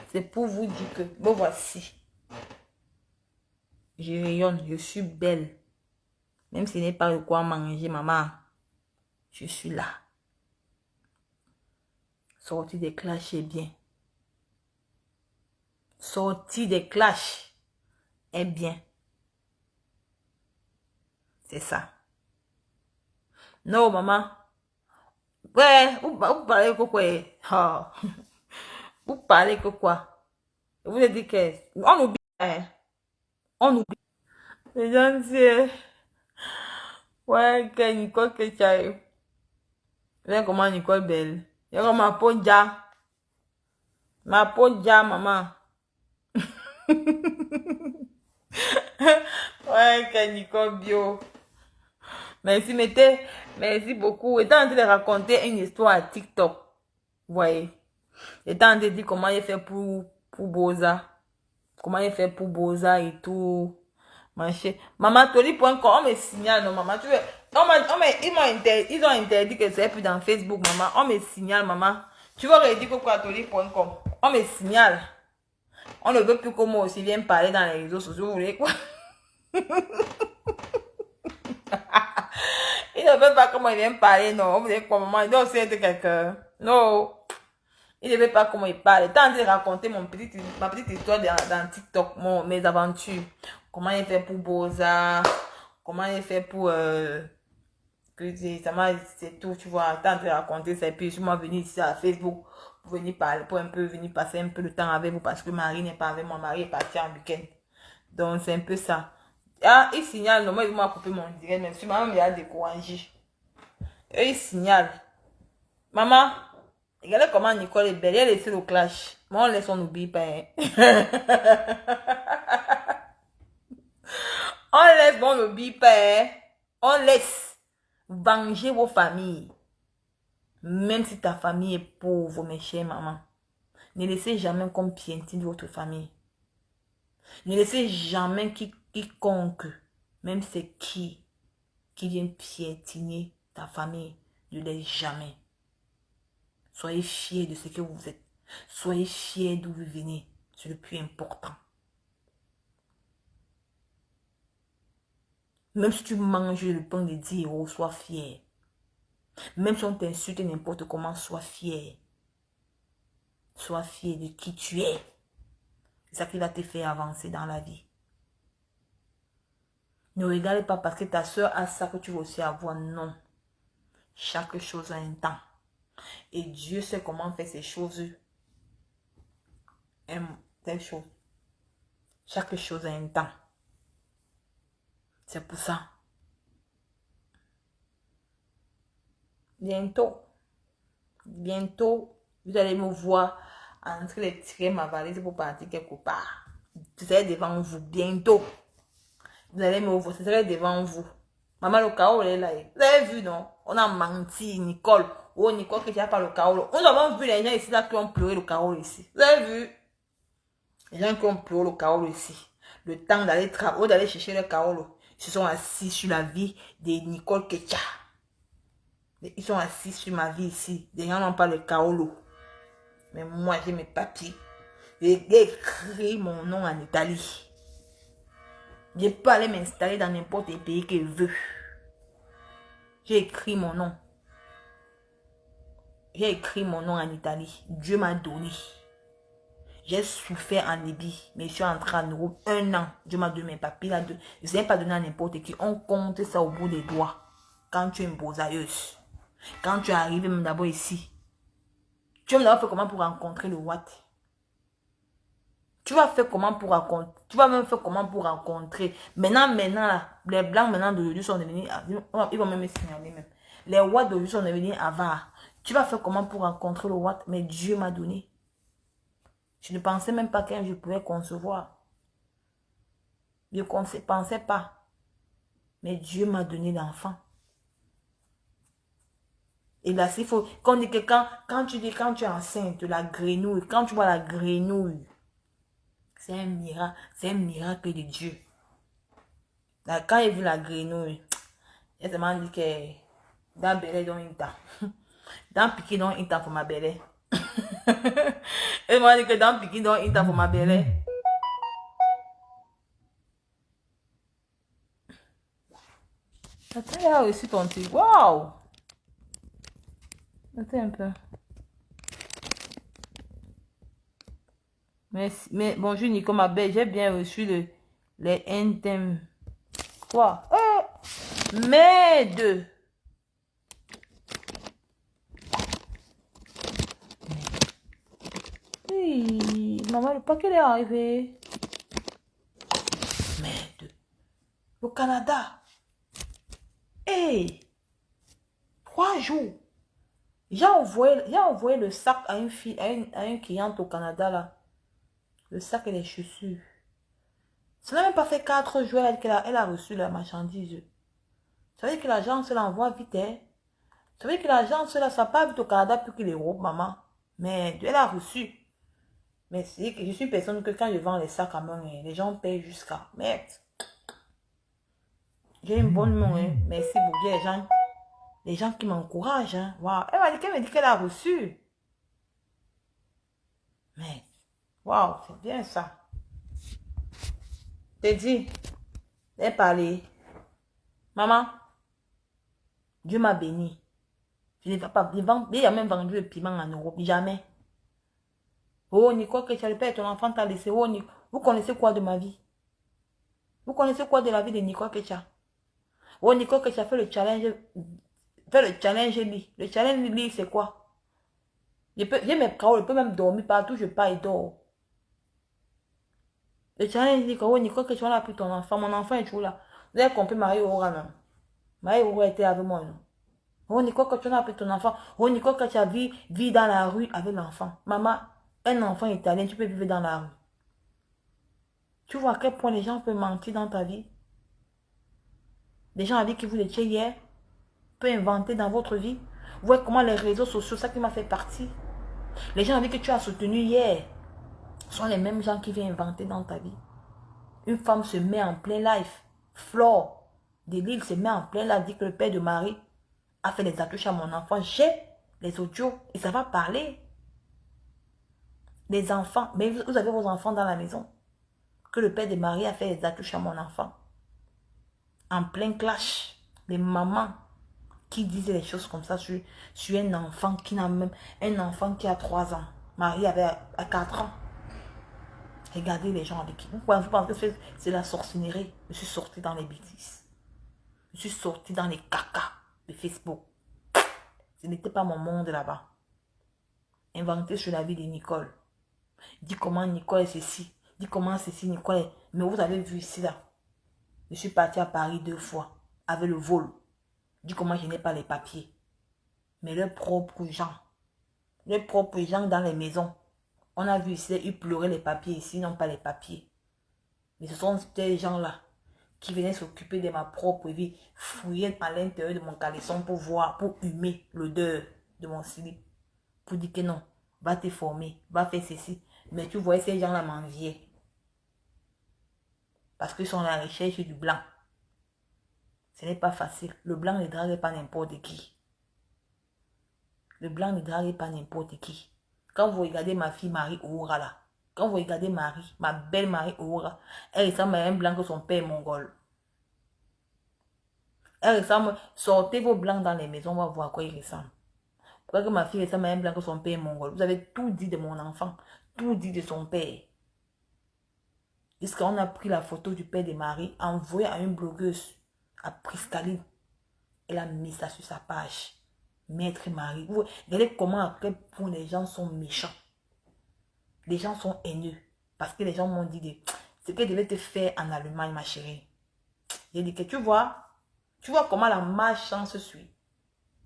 C'est pour vous dire que. Bon voici. Je rayonne. Je suis belle. Même si ce n'est pas de quoi manger, maman. Je suis là. Sortir des clashs est bien. Sortir des clashs est bien. C'est ça. Non, maman. Ouais, vous parlez que quoi? Oh. Vous parlez que quoi? Je vous ai dit que... On oublie. Hein? On oublie. Les gens disent... Ouais, que Nicole que tu as eu. Viens comment Nicole belle. Viens comme ma peau déjà. Ma peau déjà, maman. Ouais, que Nicole bio. Merci, merci beaucoup. Étant en train de raconter une histoire à TikTok. Vous voyez. Étant en train de dire comment il fait pour pour Boza. Comment il fait pour Boza et tout. Maman, Toli.com, on me signale, non, maman. Tu veux, ils ont interdit que c'est plus dans Facebook, maman. On me signale, maman. Tu veux redire quoi, Toli.com? On me signale. On ne veut plus que moi aussi vienne parler dans les réseaux sociaux. Vous voulez quoi? Il ne veut pas comment il vient parler, non. Vous voulez quoi, maman? Il doit aussi être quelqu'un. Non. Il ne veut pas comment il parle. Tant de raconter ma petite histoire dans TikTok, mes aventures. Comment il fait pour Boza. Comment il fait pour... c'est tout, tu vois. Tant de raconter ça. Et puis, je suis venu ici à Facebook pour venir parler, pour un peu venir passer un peu de temps avec vous parce que Marie n'est pas avec moi. Marie est partie en week-end. Donc, c'est un peu ça. Ah, il signale, non, moi, il m'a coupé mon direct, même si maman m'a découragé. Et il signale. Maman, regardez comment Nicole est belle, elle est laissée le clash. Moi, on laisse, on n'oublie pas. Hein. On laisse, on n'oublie pas. Hein. On laisse venger vos familles. Même si ta famille est pauvre, mes chers mamans. Ne laissez jamais comme piétine votre famille. Ne laissez jamais quiconque, même c'est qui vient piétiner ta famille. Ne laisse jamais. Soyez fiers de ce que vous êtes. Soyez fiers d'où vous venez. C'est le plus important. Même si tu manges le pain de 10 €, sois fier. Même si on t'insulte n'importe comment, sois fier. Sois fier de qui tu es. C'est ça qui va te faire avancer dans la vie. Ne regarde pas parce que ta soeur a ça que tu veux aussi avoir. Non. Chaque chose a un temps. Et Dieu sait comment faire ces choses. Telle chose. Chaque chose a un temps. C'est pour ça. Bientôt, vous allez me voir en train de tirer ma valise pour partir quelque part. Ce serait devant vous. Bientôt. Vous allez me voir. Ce serait devant vous. Maman, le chaos est là. Vous avez vu, non? On a menti, Nicole. Oh, Nicole, que tu n'as pas le chaos. Nous avons vu les gens ici là qui ont pleuré le chaos ici. Vous avez vu? Les gens qui ont pleuré le chaos ici. Le temps d'aller travailler, d'aller chercher le chaos. Ils se sont assis sur la vie de Nicole Ketia. Ils sont assis sur ma vie ici. Les gens n'ont pas le chaos. Mais moi, j'ai mes papiers. J'ai écrit mon nom en Italie. Je peux aller m'installer dans n'importe quel pays que je veux. J'ai écrit mon nom. J'ai écrit mon nom en Italie. Dieu m'a donné. J'ai souffert en Libye. Mais je suis entré en Europe 1 an. Dieu m'a donné mes papiers. Je ne sais pas donner à n'importe qui. On compte ça au bout des doigts. Quand tu es une bosailleuse. Quand tu es arrivé même d'abord ici. Tu vas d'abord faire comment pour rencontrer le Watt. Tu vas faire comment pour rencontrer. Tu vas même faire comment pour rencontrer. Maintenant, là, les blancs maintenant d'aujourd'hui sont devenus. Ils vont même me signaler même. Les Watts d'aujourd'hui sont devenus avares. Tu vas faire comment pour rencontrer le Watt. Mais Dieu m'a donné. Je ne pensais même pas qu'un jour je pouvais concevoir. Je ne pensais pas. Mais Dieu m'a donné l'enfant. Et là, s'il faut. Quand on dit que quand tu es enceinte, la grenouille, quand tu vois la grenouille, c'est un miracle de Dieu. Là, quand il vu la grenouille, il m'a dit que dans Belé, donc il t'a. Dans Piqué, donc il t'a pour ma Belé. Il m'a dit que dans Piqué, donc il t'a pour ma Belé. Attends, il a reçu ton truc. Waouh! Attends un peu. Mais bonjour Nico, ma belle, j'ai bien reçu les NTM. Quoi? Mais deux. Oui, maman, le paquet est arrivé. Merde. Le Canada. Hey! 3 jours. J'ai envoyé le sac à une fille, à une cliente au Canada là. Le sac et les chaussures. Ça n'a même pas fait 4 jours elle a reçu la marchandise. Ça veut dire que l'agence l'envoie vite. Hein? Ça veut dire que l'agence là, ça part vite au Canada plus que l'Europe, maman. Mais elle a reçu. Mais c'est que je suis une personne que quand je vends les sacs à main, les gens payent jusqu'à... Merde. J'ai une bonne main, hein. Merci beaucoup. Il y a les gens qui m'encouragent. Hein. Wow. Elle m'a dit qu'elle a reçu. Mais, waouh, c'est bien ça. T'es dit, elle parlé. Maman, Dieu m'a béni. Je ne vais pas. Il a même vendu le piment en Europe. Jamais. Oh, Nicole, que tu as le père, ton enfant t'a laissé. Oh, Nicole, vous connaissez quoi de ma vie? Vous connaissez quoi de la vie de Nicole Kecha? Oh, Nicole Kecha fait le challenge. Fait le challenge lit. Le challenge lit, c'est quoi? J'ai mes carreaux, je peux même dormir partout, je pars et dors. Le challenge dit que oh, Nicole Kecha, on a pris ton enfant. Mon enfant est toujours là. Vous avez compris, Marie Aura, non? Marie Aura était avec moi, non? Oh, Nicole, quand tu as pris ton enfant. Oh, Nicole, quand tu as vu dans la rue avec l'enfant. Maman, un enfant italien, tu peux vivre dans la rue. Tu vois à quel point les gens peuvent mentir dans ta vie. Les gens avec qui vous étiez hier peuvent inventer dans votre vie. Vous voyez comment les réseaux sociaux, ça qui m'a fait partie. Les gens avec qui tu as soutenu hier sont les mêmes gens qui viennent inventer dans ta vie. Une femme se met en plein live. Flore de Lille se met en plein live, dit que le père de Marie a fait les attouches à mon enfant. J'ai les audios et ça va parler. Les enfants, mais vous avez vos enfants dans la maison. Que le père de Marie a fait les attouches à mon enfant. En plein clash. Les mamans qui disaient les choses comme ça sur un enfant qui n'a même... Un enfant qui a 3 ans. Marie avait à 4 ans. Regardez les gens avec qui. Vous pensez que c'est la sorcellerie. Je suis sortie dans les bêtises. Je suis sortie dans les cacas de Facebook. Ce n'était pas mon monde là-bas. Inventé sur la vie de Nicole. Dis comment Nicole est ceci. Dis comment ceci Nicole est... Mais vous avez vu ici là. Je suis partie à Paris 2 fois. Avec le vol. Dis comment je n'ai pas les papiers. Mais leurs propres gens. Leurs propres gens dans les maisons. On a vu ici, ils pleuraient les papiers. Ici, ils n'ont pas les papiers. Mais ce sont ces gens-là qui venaient s'occuper de ma propre vie. Fouiller à l'intérieur de mon caleçon pour voir, pour humer l'odeur de mon slip. Pour dire que non, va te former, va faire ceci. Mais tu voyais ces gens-là m'envier. Parce qu'ils sont à la recherche du blanc. Ce n'est pas facile. Le blanc ne drague pas n'importe qui. Le blanc ne drague pas n'importe qui. Quand vous regardez ma fille Marie Oura là, quand vous regardez Marie, ma belle Marie Oura, elle ressemble à un blanc que son père est mongol. Elle ressemble, sortez vos blancs dans les maisons, on va voir à quoi il ressemble. Pourquoi que ma fille ressemble à un blanc que son père est mongol? Vous avez tout dit de mon enfant, tout dit de son père. Jusqu'à on a pris la photo du père de Marie, envoyé à une blogueuse, à Priscaline. Elle a mis ça sur sa page. Maître Marie. Vous regardez comment à quel point les gens sont méchants. Les gens sont haineux. Parce que les gens m'ont dit ce qu'elle devait te faire en Allemagne, ma chérie. J'ai dit que tu vois comment la malchance suit.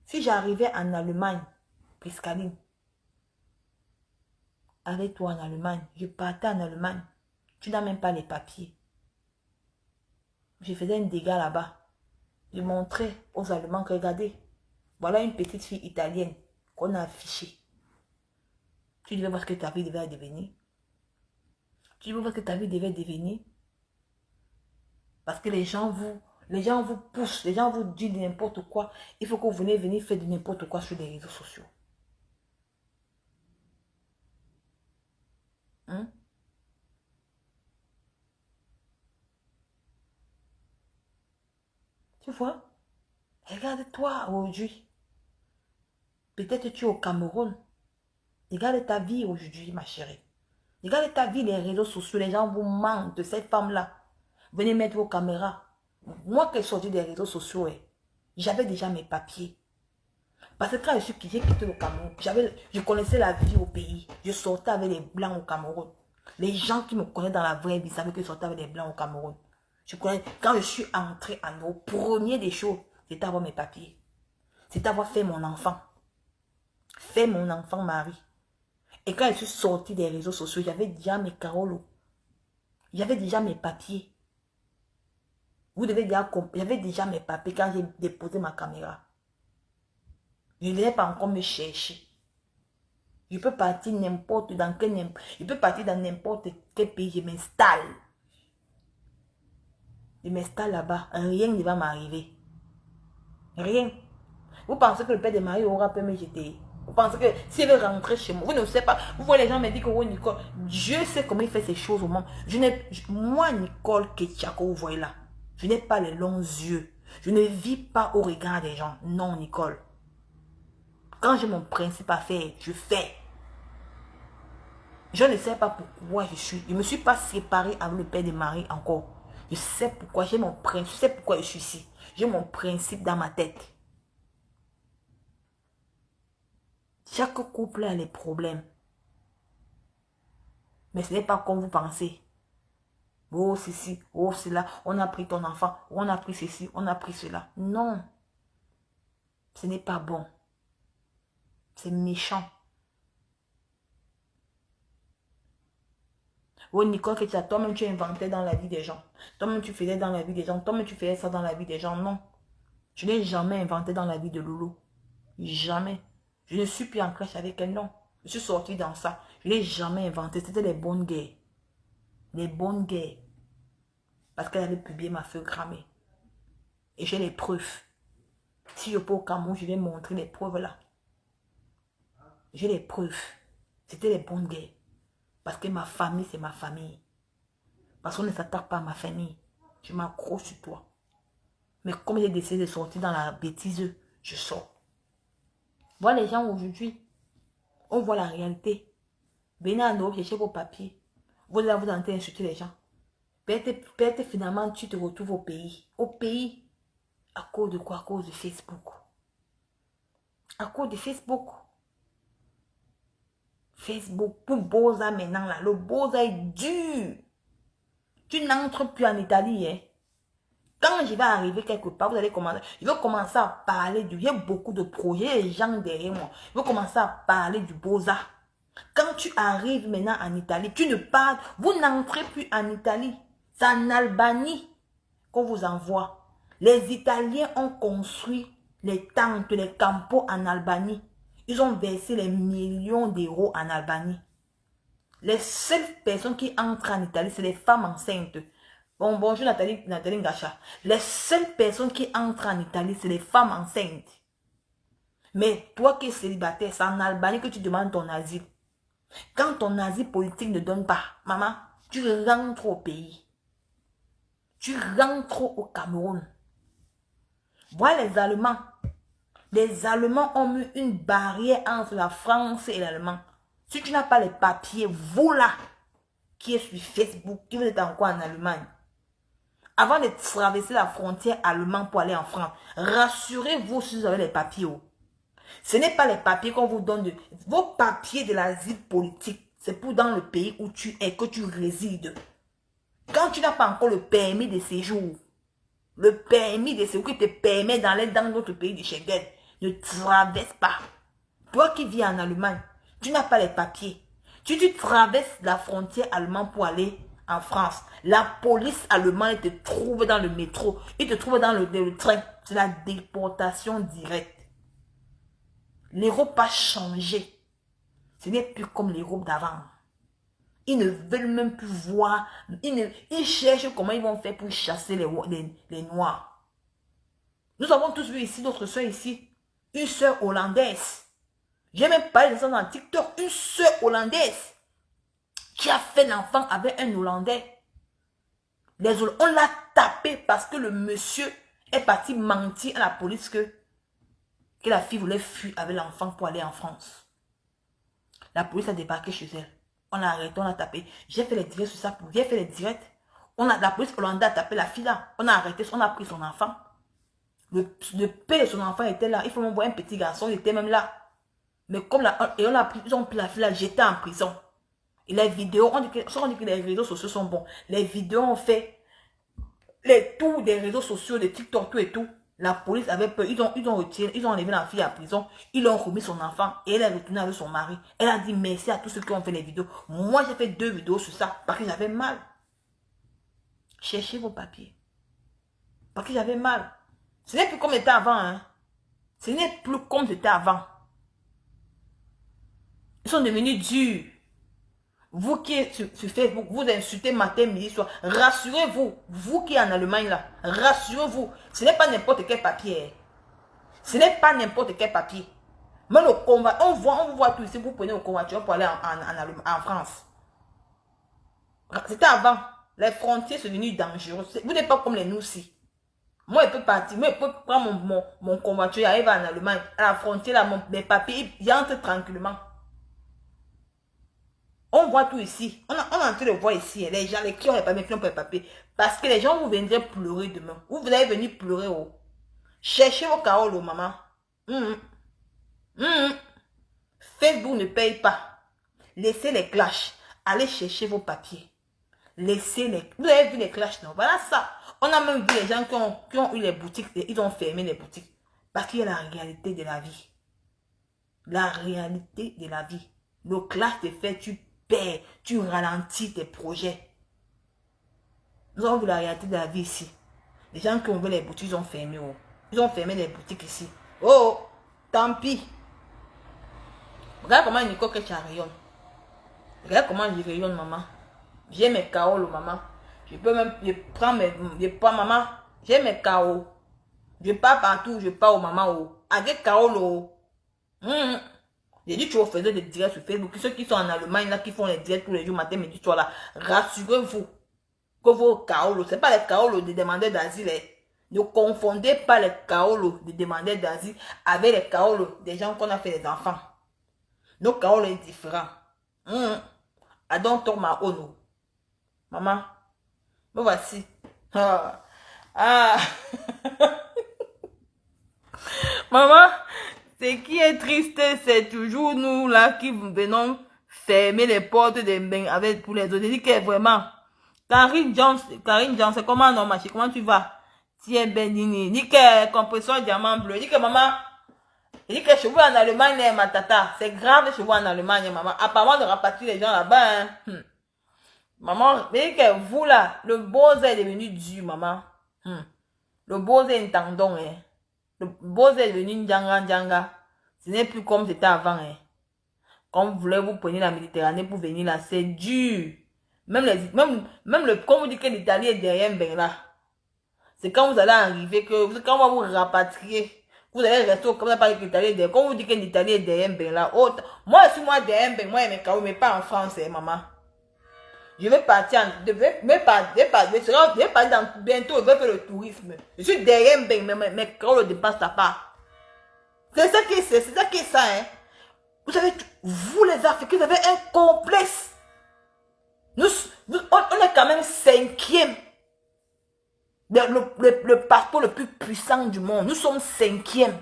Si j'arrivais en Allemagne, Priscaline, avec toi en Allemagne, je partais en Allemagne, tu n'as même pas les papiers. Je faisais un dégât là-bas. Je montrais aux Allemands que regardez, voilà une petite fille italienne qu'on a affichée. Tu devais voir ce que ta vie devait devenir. Tu devais voir ce que ta vie devait devenir. Parce que les gens vous poussent, les gens vous disent n'importe quoi. Il faut que vous venez faire de n'importe quoi sur les réseaux sociaux. Hein? Tu vois? Regarde-toi aujourd'hui. Peut-être tu es au Cameroun. Regarde ta vie aujourd'hui, ma chérie. Regarde ta vie, les réseaux sociaux. Les gens vous mentent de cette femme-là. Venez mettre vos caméras. Moi qui ai sorti des réseaux sociaux, j'avais déjà mes papiers. Parce que quand j'ai quitté le Cameroun, je connaissais la vie au pays. Je sortais avec les Blancs au Cameroun. Les gens qui me connaissent dans la vraie vie savaient que je sortais avec les Blancs au Cameroun. Quand je suis entrée en eau, premier des choses, c'était avoir mes papiers. C'était avoir fait mon enfant. Fait mon enfant Marie. Et quand je suis sortie des réseaux sociaux, j'avais déjà mes carolos. J'avais déjà mes papiers. J'avais déjà mes papiers quand j'ai déposé ma caméra. Je ne venais pas encore me chercher. Je peux partir je peux partir dans n'importe quel pays, je m'installe. Je m'installe là-bas, rien ne va m'arriver. Rien. Vous pensez que le père de Marie aura pu me jeter? Vous pensez que s'il veut rentrer chez moi, vous ne savez pas. Vous voyez les gens me disent que oh, Nicole, Dieu sait comment il fait ces choses au monde. Moi, Nicole Ketchako, vous voyez là, je n'ai pas les longs yeux. Je ne vis pas au regard des gens. Non, Nicole. Quand j'ai mon principe à faire, je fais. Je ne sais pas pourquoi je suis. Je ne me suis pas séparée avec le père de Marie encore. Je sais pourquoi j'ai mon principe. Je sais pourquoi je suis ici. J'ai mon principe dans ma tête. Chaque couple a les problèmes. Mais ce n'est pas comme vous pensez. Oh, ceci, oh, cela. On a pris ton enfant. On a pris ceci, on a pris cela. Non. Ce n'est pas bon. C'est méchant. Oh, Nicole, toi-même tu inventais dans la vie des gens. Toi-même tu faisais dans la vie des gens. Toi-même tu faisais ça dans la vie des gens. Non. Je n'ai jamais inventé dans la vie de Loulou. Jamais. Je ne suis plus en crèche avec elle, non. Je suis sortie dans ça. Je ne l'ai jamais inventé. C'était les bonnes guerres. Les bonnes guerres. Parce qu'elle avait publié ma feuille cramée. Et j'ai les preuves. Si je peux au Cameroun, je vais montrer les preuves là. J'ai les preuves. C'était les bonnes guerres. Parce que ma famille, c'est ma famille. Parce qu'on ne s'attaque pas à ma famille. Je m'accroche sur toi. Mais comme j'ai décidé de sortir dans la bêtise, je sors. Voilà les gens aujourd'hui. On voit la réalité. Venez à nous chercher vos papiers. Vous allez vous entendre insulter les gens. Peut-être finalement tu te retrouves au pays. Au pays. À cause de quoi? À cause de Facebook. À cause de Facebook. Facebook. Pour Boza maintenant là. Le Boza est dur. Tu n'entres plus en Italie. Hein. Quand je vais arriver quelque part, vous allez commencer. Je vais commencer à parler du. Il y a beaucoup de projets, les gens derrière moi. Je vais commencer à parler du Boza. Quand tu arrives maintenant en Italie, tu ne parles. Vous n'entrez plus en Italie. C'est en Albanie qu'on vous envoie. Les Italiens ont construit les tentes, les campos en Albanie. Ils ont versé les millions d'euros en Albanie. Les seules personnes qui entrent en Italie, c'est les femmes enceintes. Bon, bonjour Nathalie Ngacha. Les seules personnes qui entrent en Italie, c'est les femmes enceintes. Mais toi qui es célibataire, c'est en Albanie que tu demandes ton asile. Quand ton asile politique ne donne pas, maman, tu rentres au pays. Tu rentres au Cameroun. Voilà les Allemands. Les Allemands ont mis une barrière entre la France et l'Allemand. Si tu n'as pas les papiers, vous là, qui est sur Facebook, qui vous êtes encore en Allemagne, avant de traverser la frontière allemande pour aller en France, rassurez-vous si vous avez les papiers. Ce n'est pas les papiers qu'on vous donne. Vos papiers de l'asile politique, c'est pour dans le pays où tu es, que tu résides. Quand tu n'as pas encore le permis de séjour, le permis de séjour qui te permet d'aller dans notre pays du Schengen, ne traverse pas. Toi qui vis en Allemagne, tu n'as pas les papiers. Si tu traverses la frontière allemande pour aller en France, la police allemande te trouve dans le métro, il te trouve dans le train. C'est la déportation directe. L'Europe a changé. Ce n'est plus comme l'Europe d'avant. Ils ne veulent même plus voir. Ils cherchent comment ils vont faire pour chasser les Noirs. Nous avons tous vu ici, notre soeur ici, une soeur hollandaise. J'ai même parlé de ça dans TikTok. Une soeur hollandaise qui a fait l'enfant avec un Hollandais. On l'a tapé parce que le monsieur est parti mentir à la police que la fille voulait fuir avec l'enfant pour aller en France. La police a débarqué chez elle. On l'a arrêté, on l'a tapé. J'ai fait les directs sur ça. J'ai fait les directs. La police hollandaise a tapé la fille là. On a arrêté, on a pris son enfant. Le père de son enfant était là. Il faut m'envoyer un petit garçon, il était même là. Mais comme ils ont pris la fille là, j'étais en prison. Et les vidéos, on dit que les réseaux sociaux sont bons. Les vidéos ont fait les tours des réseaux sociaux, de TikTok, tout et tout. La police avait peur. Ils ont enlevé la fille à prison. Ils ont remis son enfant. Et elle est retournée avec son mari. Elle a dit merci à tous ceux qui ont fait les vidéos. Moi, j'ai fait 2 vidéos sur ça parce que j'avais mal. Cherchez vos papiers. Parce que j'avais mal. Ce n'est plus comme c'était avant. Hein. Ce n'est plus comme c'était avant. Ils sont devenus durs. Vous qui êtes sur Facebook, vous insultez matin, midi, soir. Rassurez-vous, vous qui êtes en Allemagne là, rassurez-vous. Ce n'est pas n'importe quel papier. Ce n'est pas n'importe quel papier. Mais le combat, on voit tout ici, vous prenez le convoiture pour aller en France. C'était avant. Les frontières sont devenues dangereuses. Vous n'êtes pas comme les Noussi. Moi, je peux partir. Moi, je peux prendre mon convoiture, arriver en Allemagne. À la frontière, là, mes papiers, j'entre tranquillement. On voit tout ici. On est en train de voir ici. Les gens, les qui ont les papiers, qui n'ont pas les papiers. Parce que les gens, vous viendrez pleurer demain. Vous allez venir pleurer. Oh. Cherchez vos carolos, maman. Facebook ne paye pas. Laissez les clashs. Allez chercher vos papiers. Laissez les... Vous avez vu les clashs, non? Voilà ça. On a même vu les gens qui ont eu les boutiques. Ils ont fermé les boutiques. Parce qu'il y a la réalité de la vie. La réalité de la vie. Le clash te fait, tu perds. Tu ralentis tes projets. Nous avons vu la réalité de la vie ici. Les gens qui ont ouvert les boutiques, ils ont fermé. Oh. Ils ont fermé les boutiques ici. Oh, tant pis. Regarde comment Nico Ketcha rayonne. Regarde comment je rayonne, maman. J'ai mes KO, maman. Je peux même, je prends maman. J'ai mes KO. Je pars partout, je pars au maman. Avec KO, j'ai dit que tu faisais des directs sur Facebook. Ceux qui sont en Allemagne, là, qui font les directs tous les jours, matin, midi, soir, là, rassurez-vous que vos KO, c'est pas les KO des demandeurs d'asile. Ne confondez pas les KO des demandeurs d'asile avec les KO des gens qu'on a fait des enfants. Nos KO est différent. I don't talk my own. Maman, me voici. Maman, ce qui est triste, c'est toujours nous là qui venons fermer les portes des bains avec pour les autres. Je dis que vraiment, Karine Jones, c'est comment non, ma chérie, comment tu vas? Tiens, Benini, dis que compression diamant bleu, dis que maman, je dis que chez vous en Allemagne, ma tata, c'est grave chez vous en Allemagne, maman. Apparemment, de rapatrier les gens là-bas, hein. Maman, dis que vous là, le beau est devenu dur, maman. Le beau est un tendon, hein. Le beau est devenu djanga. Ce n'est plus comme c'était avant, hein. Quand vous voulez, vous prenez la Méditerranée pour venir là, c'est dur. Même quand vous dites que l'Italie est derrière, ben là. C'est quand vous allez arriver que, quand on va vous rapatrier, vous allez rester comme ça par l'Italie est derrière. Quand vous dites que l'Italie est derrière, ben là. Oh, moi, si moi derrière, ben moi, mais pas en France, hein, maman. Je vais partir, je vais bientôt, je vais faire le tourisme. Je suis derrière, mais mes carreaux ne dépassent pas. C'est ça qui est ça, hein. Vous savez, vous les Africains, vous avez un complexe. On est quand même 5e. Le passeport le plus puissant du monde. Nous sommes 5e.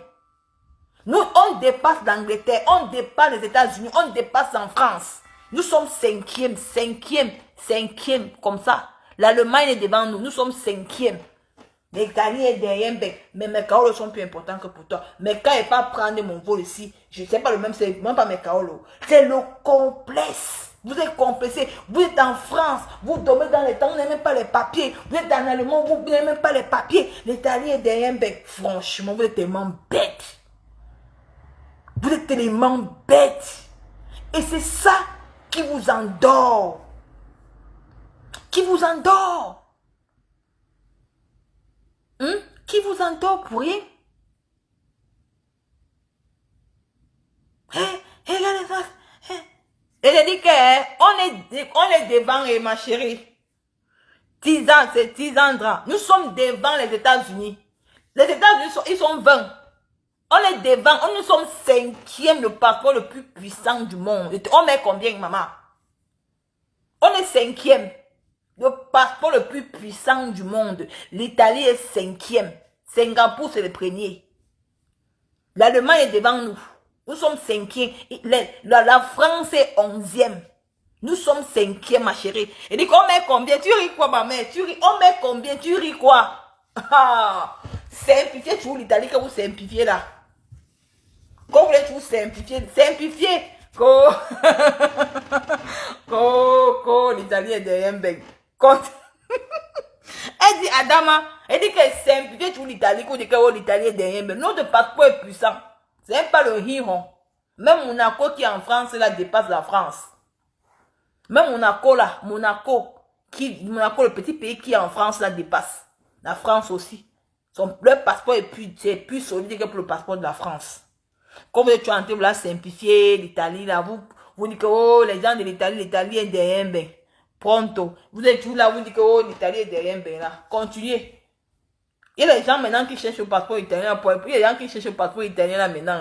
Nous, on dépasse l'Angleterre, on dépasse les États-Unis, on dépasse en France. Nous sommes 5e, comme ça. L'Allemagne est devant nous, nous sommes 5e. L'Italie est derrière, mais mes caolos sont plus importants que pour toi. Mais quand il pas prendre mon vol ici, je ne sais pas le même, c'est même pas mes caolos. C'est le complexe. Vous êtes complexé. Vous êtes en France, vous dormez dans les temps, vous n'avez même pas les papiers. Vous êtes en Allemagne, vous n'avez même pas les papiers. L'Italie est derrière, franchement, vous êtes tellement bête. Vous êtes tellement bête. Et c'est ça qui vous endort. Qui vous endort. Qui vous endort pour rien? Regardez ça. Et je dis que on est devant, ma chérie. 10 ans, c'est 10 ans. Nous sommes devant les États-Unis. Les États-Unis, ils sont 20. On est devant, nous sommes 5e, le passeport le plus puissant du monde. On met combien, maman? On est 5e. Le passeport le plus puissant du monde. L'Italie est 5e. Singapour, c'est le premier. L'Allemagne est devant nous. Nous sommes 5e. La France est 11e. Nous sommes 5e, ma chérie. Et dit qu'on met combien? Tu ris quoi, ma mère? On met combien? Tu ris quoi? Simplifier, tu vois l'Italie que vous simplifiez là. Quand vous voulez tout simplifier, l'Italie est derrière un bec. Elle dit Adama, elle dit qu'elle simplifie tout l'Italie, qu'on dit que l'Italie est derrière un bec. Notre passeport est puissant. C'est pas le hiron. Même Monaco qui est en France, là, dépasse la France. Même Monaco, là, Monaco, le petit pays qui est en France, là, dépasse la France aussi. Leur passeport c'est plus solide que pour le passeport de la France. Comme vous êtes en train de la simplifier, l'Italie, là, vous dites que, oh, les gens de l'Italie est derrière, ben, pronto. Vous êtes toujours là, vous dites que, oh, l'Italie est derrière, ben, là. Continuez. Il y a des gens maintenant qui cherchent le passeport italien, il y a des gens qui cherchent le passeport italien, là, maintenant,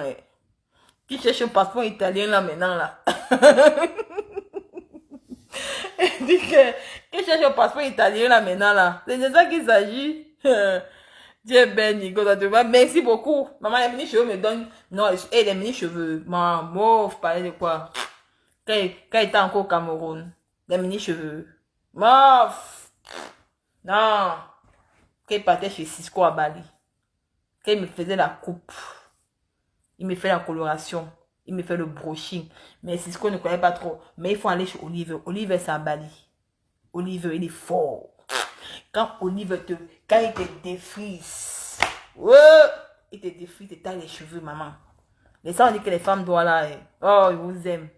qui cherchent le passeport italien, là, maintenant, là. Dit que cherche un passeport italien là maintenant là. C'est de ça qu'il s'agit. Dieu béni, merci beaucoup. Maman, les mini-cheveux me donnent. Non, les mini-cheveux. Maman, vous parlez de quoi? Quand il était encore au Cameroun. Les mini-cheveux. Mof. Non. Quand il partait chez Cisco à Bali. Quand il me faisait la coupe. Il me fait la coloration. Il me fait le brushing. Mais Cisco ne connaît pas trop. Mais il faut aller chez Oliver. Oliver, c'est à Bali. Oliver, il est fort. Quand Oliver quand il te défrise. Ouais, il te défrise, il te taille les cheveux, maman. Les gens disent que les femmes doivent là. Oh, ils vous aiment.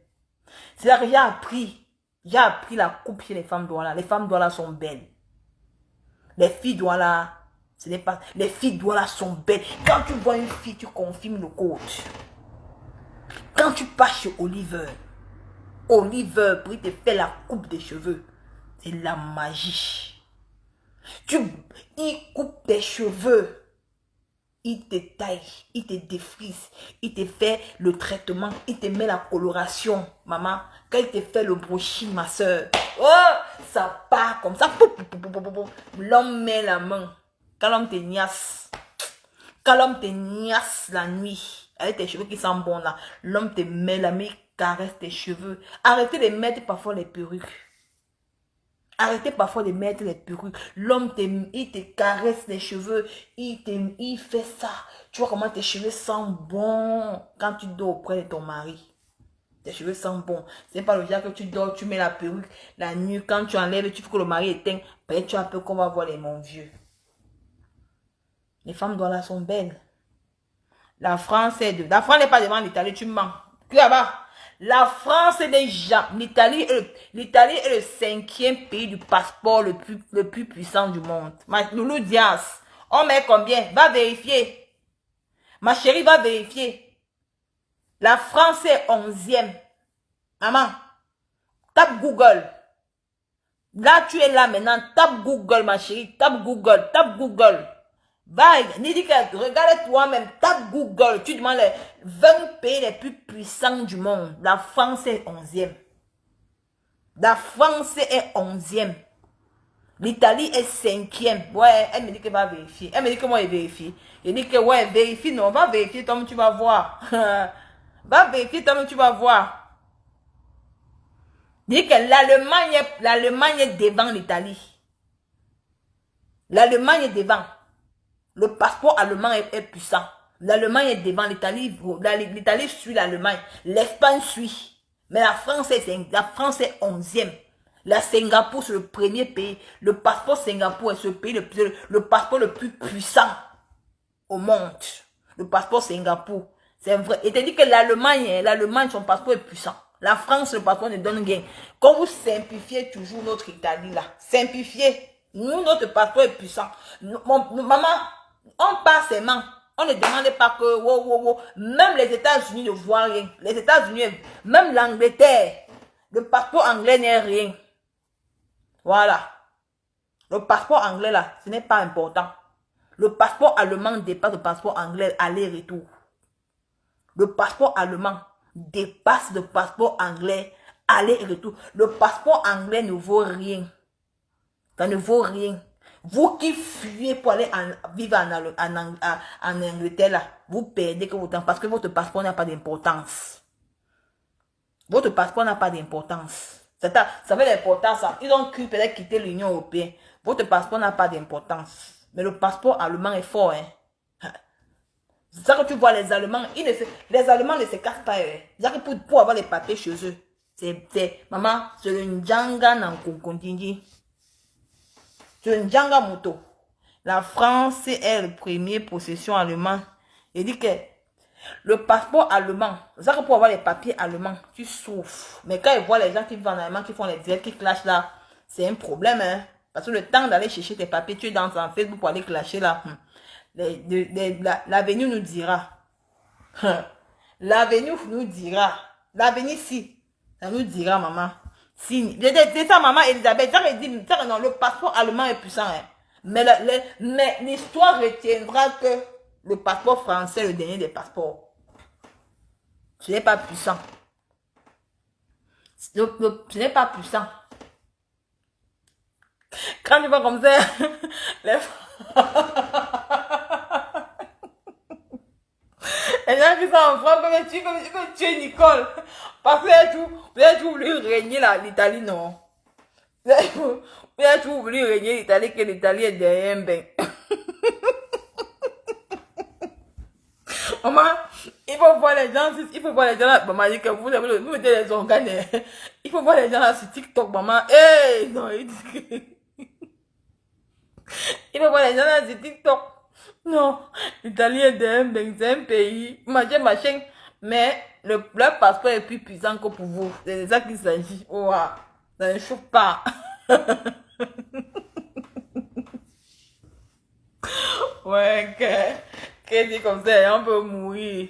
C'est là que j'ai appris. J'ai appris la coupe chez les femmes douala. Les femmes douala sont belles. Les filles douala, ce n'est pas. Les filles douala sont belles. Quand tu vois une fille, tu confirmes le coach. Quand tu passes chez Oliver, pour il te faire la coupe des cheveux. C'est la magie. Il coupe tes cheveux. Il te taille, il te défrise, il te fait le traitement, il te met la coloration, maman. Quand il te fait le brushing, ma soeur, oh, ça part comme ça. L'homme met la main. Quand l'homme te niasse, la nuit, avec tes cheveux qui sentent bon là, l'homme te met la main, caresse tes cheveux. Arrêtez de mettre parfois les perruques. Arrêtez parfois de mettre les perruques. L'homme, il te caresse les cheveux. Il fait ça. Tu vois comment tes cheveux sentent bon quand tu dors auprès de ton mari. Tes cheveux sentent bon. C'est pas le genre que tu dors, tu mets la perruque la nuit. Quand tu enlèves, tu fais que le mari éteint. Ben, tu as un peu qu'on va voir les mon vieux. Les femmes là sont belles. La France n'est pas devant l'Italie, tu mens. Là-bas. La France est déjà, l'Italie est le 5e pays du passeport le plus puissant du monde. Loulou Diaz, on met combien? Va vérifier. Ma chérie, va vérifier. La France est 11e. Maman, tape Google. Là, tu es là maintenant. Tape Google, ma chérie. Tape Google. Va, regarde toi-même, tape Google, tu demandes les 20 pays les plus puissants du monde. La France est 11e. La France est 11e. L'Italie est 5e. Ouais, elle me dit qu'elle va vérifier. Elle me dit que moi, elle vérifie. Elle dit que ouais, vérifie, non, va vérifier, toi, tu vas voir. Va vérifier, toi, tu vas voir. Dit que l'Allemagne est devant l'Italie. L'Allemagne est devant. Le passeport allemand est puissant. L'Allemagne est devant l'Italie. L'Italie suit l'Allemagne. L'Espagne suit. Mais la France est 11e. La Singapour, c'est le premier pays. Le passeport Singapour est ce pays, le passeport le plus puissant au monde. Le passeport Singapour. C'est vrai. Et te dit que l'Allemagne, son passeport est puissant. La France, le passeport ne donne rien. Quand vous simplifiez toujours notre Italie là, simplifiez. Nous, notre passeport est puissant. Maman, on passe seulement. On ne demande pas que, wow. Même les États-Unis ne voient rien. Les États-Unis, même l'Angleterre, le passeport anglais n'est rien. Voilà. Le passeport anglais là, ce n'est pas important. Le passeport allemand dépasse le passeport anglais aller-retour. Le passeport allemand dépasse le passeport anglais aller-retour. Le passeport anglais ne vaut rien. Ça ne vaut rien. Vous qui fuyez pour aller vivre en Angleterre, là, vous perdez que votre temps parce que votre passeport n'a pas d'importance. Votre passeport n'a pas d'importance. Ça fait l'importance. Ils ont cru peut-être quitter l'Union européenne. Votre passeport n'a pas d'importance. Mais le passeport allemand est fort. Hein. C'est ça que tu vois, les Allemands, les Allemands ne se cassent pas. Hein. Pour avoir les papiers chez eux. Maman, c'est le Njanga Nankonkondingi. C'est un Djanga Moto. La France est le premier possession allemande. Il dit que Le passeport allemand, c'est ça que pour avoir les papiers allemands, tu souffres. Mais quand ils voient les gens qui vivent en Allemagne, qui font les directs, qui clashent là, c'est un problème, hein. Parce que le temps d'aller chercher tes papiers, tu es dans un Facebook pour aller clasher là. L'avenir nous dira. L'avenir nous dira. L'avenir, si. Ça nous dira, maman. Si. C'est ça, maman Elisabeth. Ça dit, non, le passeport allemand est puissant, hein. Mais l'histoire retiendra que le passeport français est le dernier des passeports. Ce n'est pas puissant. Ce n'est pas puissant. Quand tu vois comme ça, les gens qui sont en France, tu peux tuer Nicole. Parce que vous avez tout voulu régner l'Italie, non. Vous avez tout voulu régner l'Italie, que l'Italie est derrière un bain. Maman, il faut voir les gens, là. Maman dit que vous mettez les organes. Il faut voir les gens là sur TikTok, maman. Hey, non, il faut voir les gens là sur TikTok. Non, l'Italie est un pays, machin, mais leur passeport est plus puissant que pour vous. C'est de ça qu'il s'agit. Oh, ça ne chauffe pas. Ouais, que dit comme ça, on peut mourir.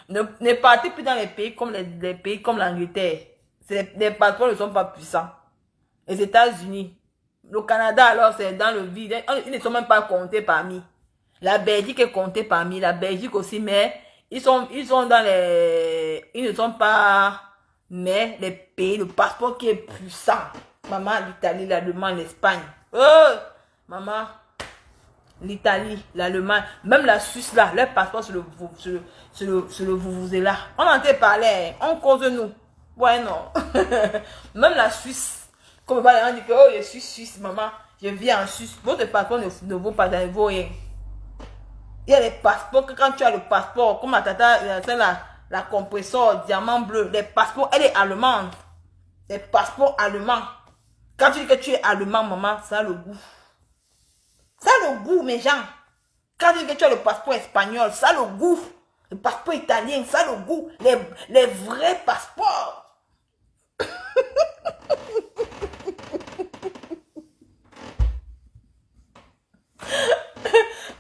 Ne partez plus dans les pays comme les pays comme l'Angleterre. Les passeports ne sont pas puissants. Les États-Unis, le Canada, alors c'est dans le vide. Ils ne sont même pas comptés parmi. La Belgique est comptée parmi. La Belgique aussi, mais ils sont dans les... Ils ne sont pas... Mais les pays, le passeport qui est puissant. Maman, l'Italie, l'Allemagne, l'Espagne. Oh, maman, l'Italie, l'Allemagne, même la Suisse là, leur passeport sur le vous-vous-là. On en a parlé, on cause nous. Ouais, non. Même la Suisse, comme les gens disent que oh, je suis suisse, maman, je vis en Suisse. Votre passeport ne vaut pas, ça ne vaut rien. Il y a les passeports que quand tu as le passeport, comme ma tata, la compresseur, diamant bleu, les passeports, elle est allemande. Les passeports allemands. Quand tu dis que tu es allemand, maman, ça a le goût. Ça a le goût, mes gens. Quand tu dis que tu as le passeport espagnol, ça a le goût. Le passeport italien, ça a le goût. Les vrais passeports.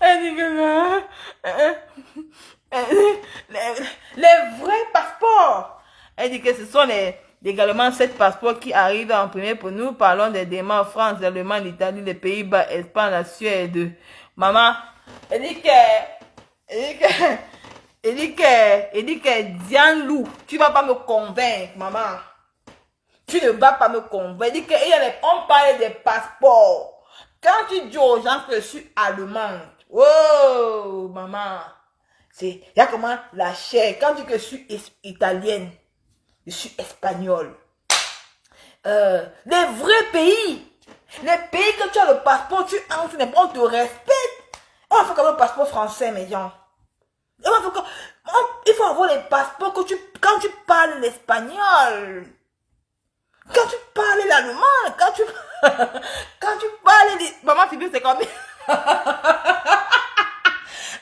Elle dit que les vrais passeports. Elle dit que ce sont également 7 passeports qui arrivent en premier pour nous. Parlons des démons France, l'Allemagne, l'Italie, les Pays-Bas, Espagne, la Suède. Maman, elle dit que Diane Lou, tu vas pas me convaincre, maman. Tu ne vas pas me convaincre. Elle dit que on parle des passeports. Quand tu dis aux gens que je suis allemande, oh, maman, il y a comment la chair. Quand tu dis que je suis italienne, je suis espagnole. Les vrais pays, les pays que tu as le passeport, tu entres, on te respecte. On fait comme un passeport français, mes gens. Il faut avoir les passeports que quand tu parles l'espagnol. Quand tu parles l'allemand, quand tu parles maman Phoebe, c'est comme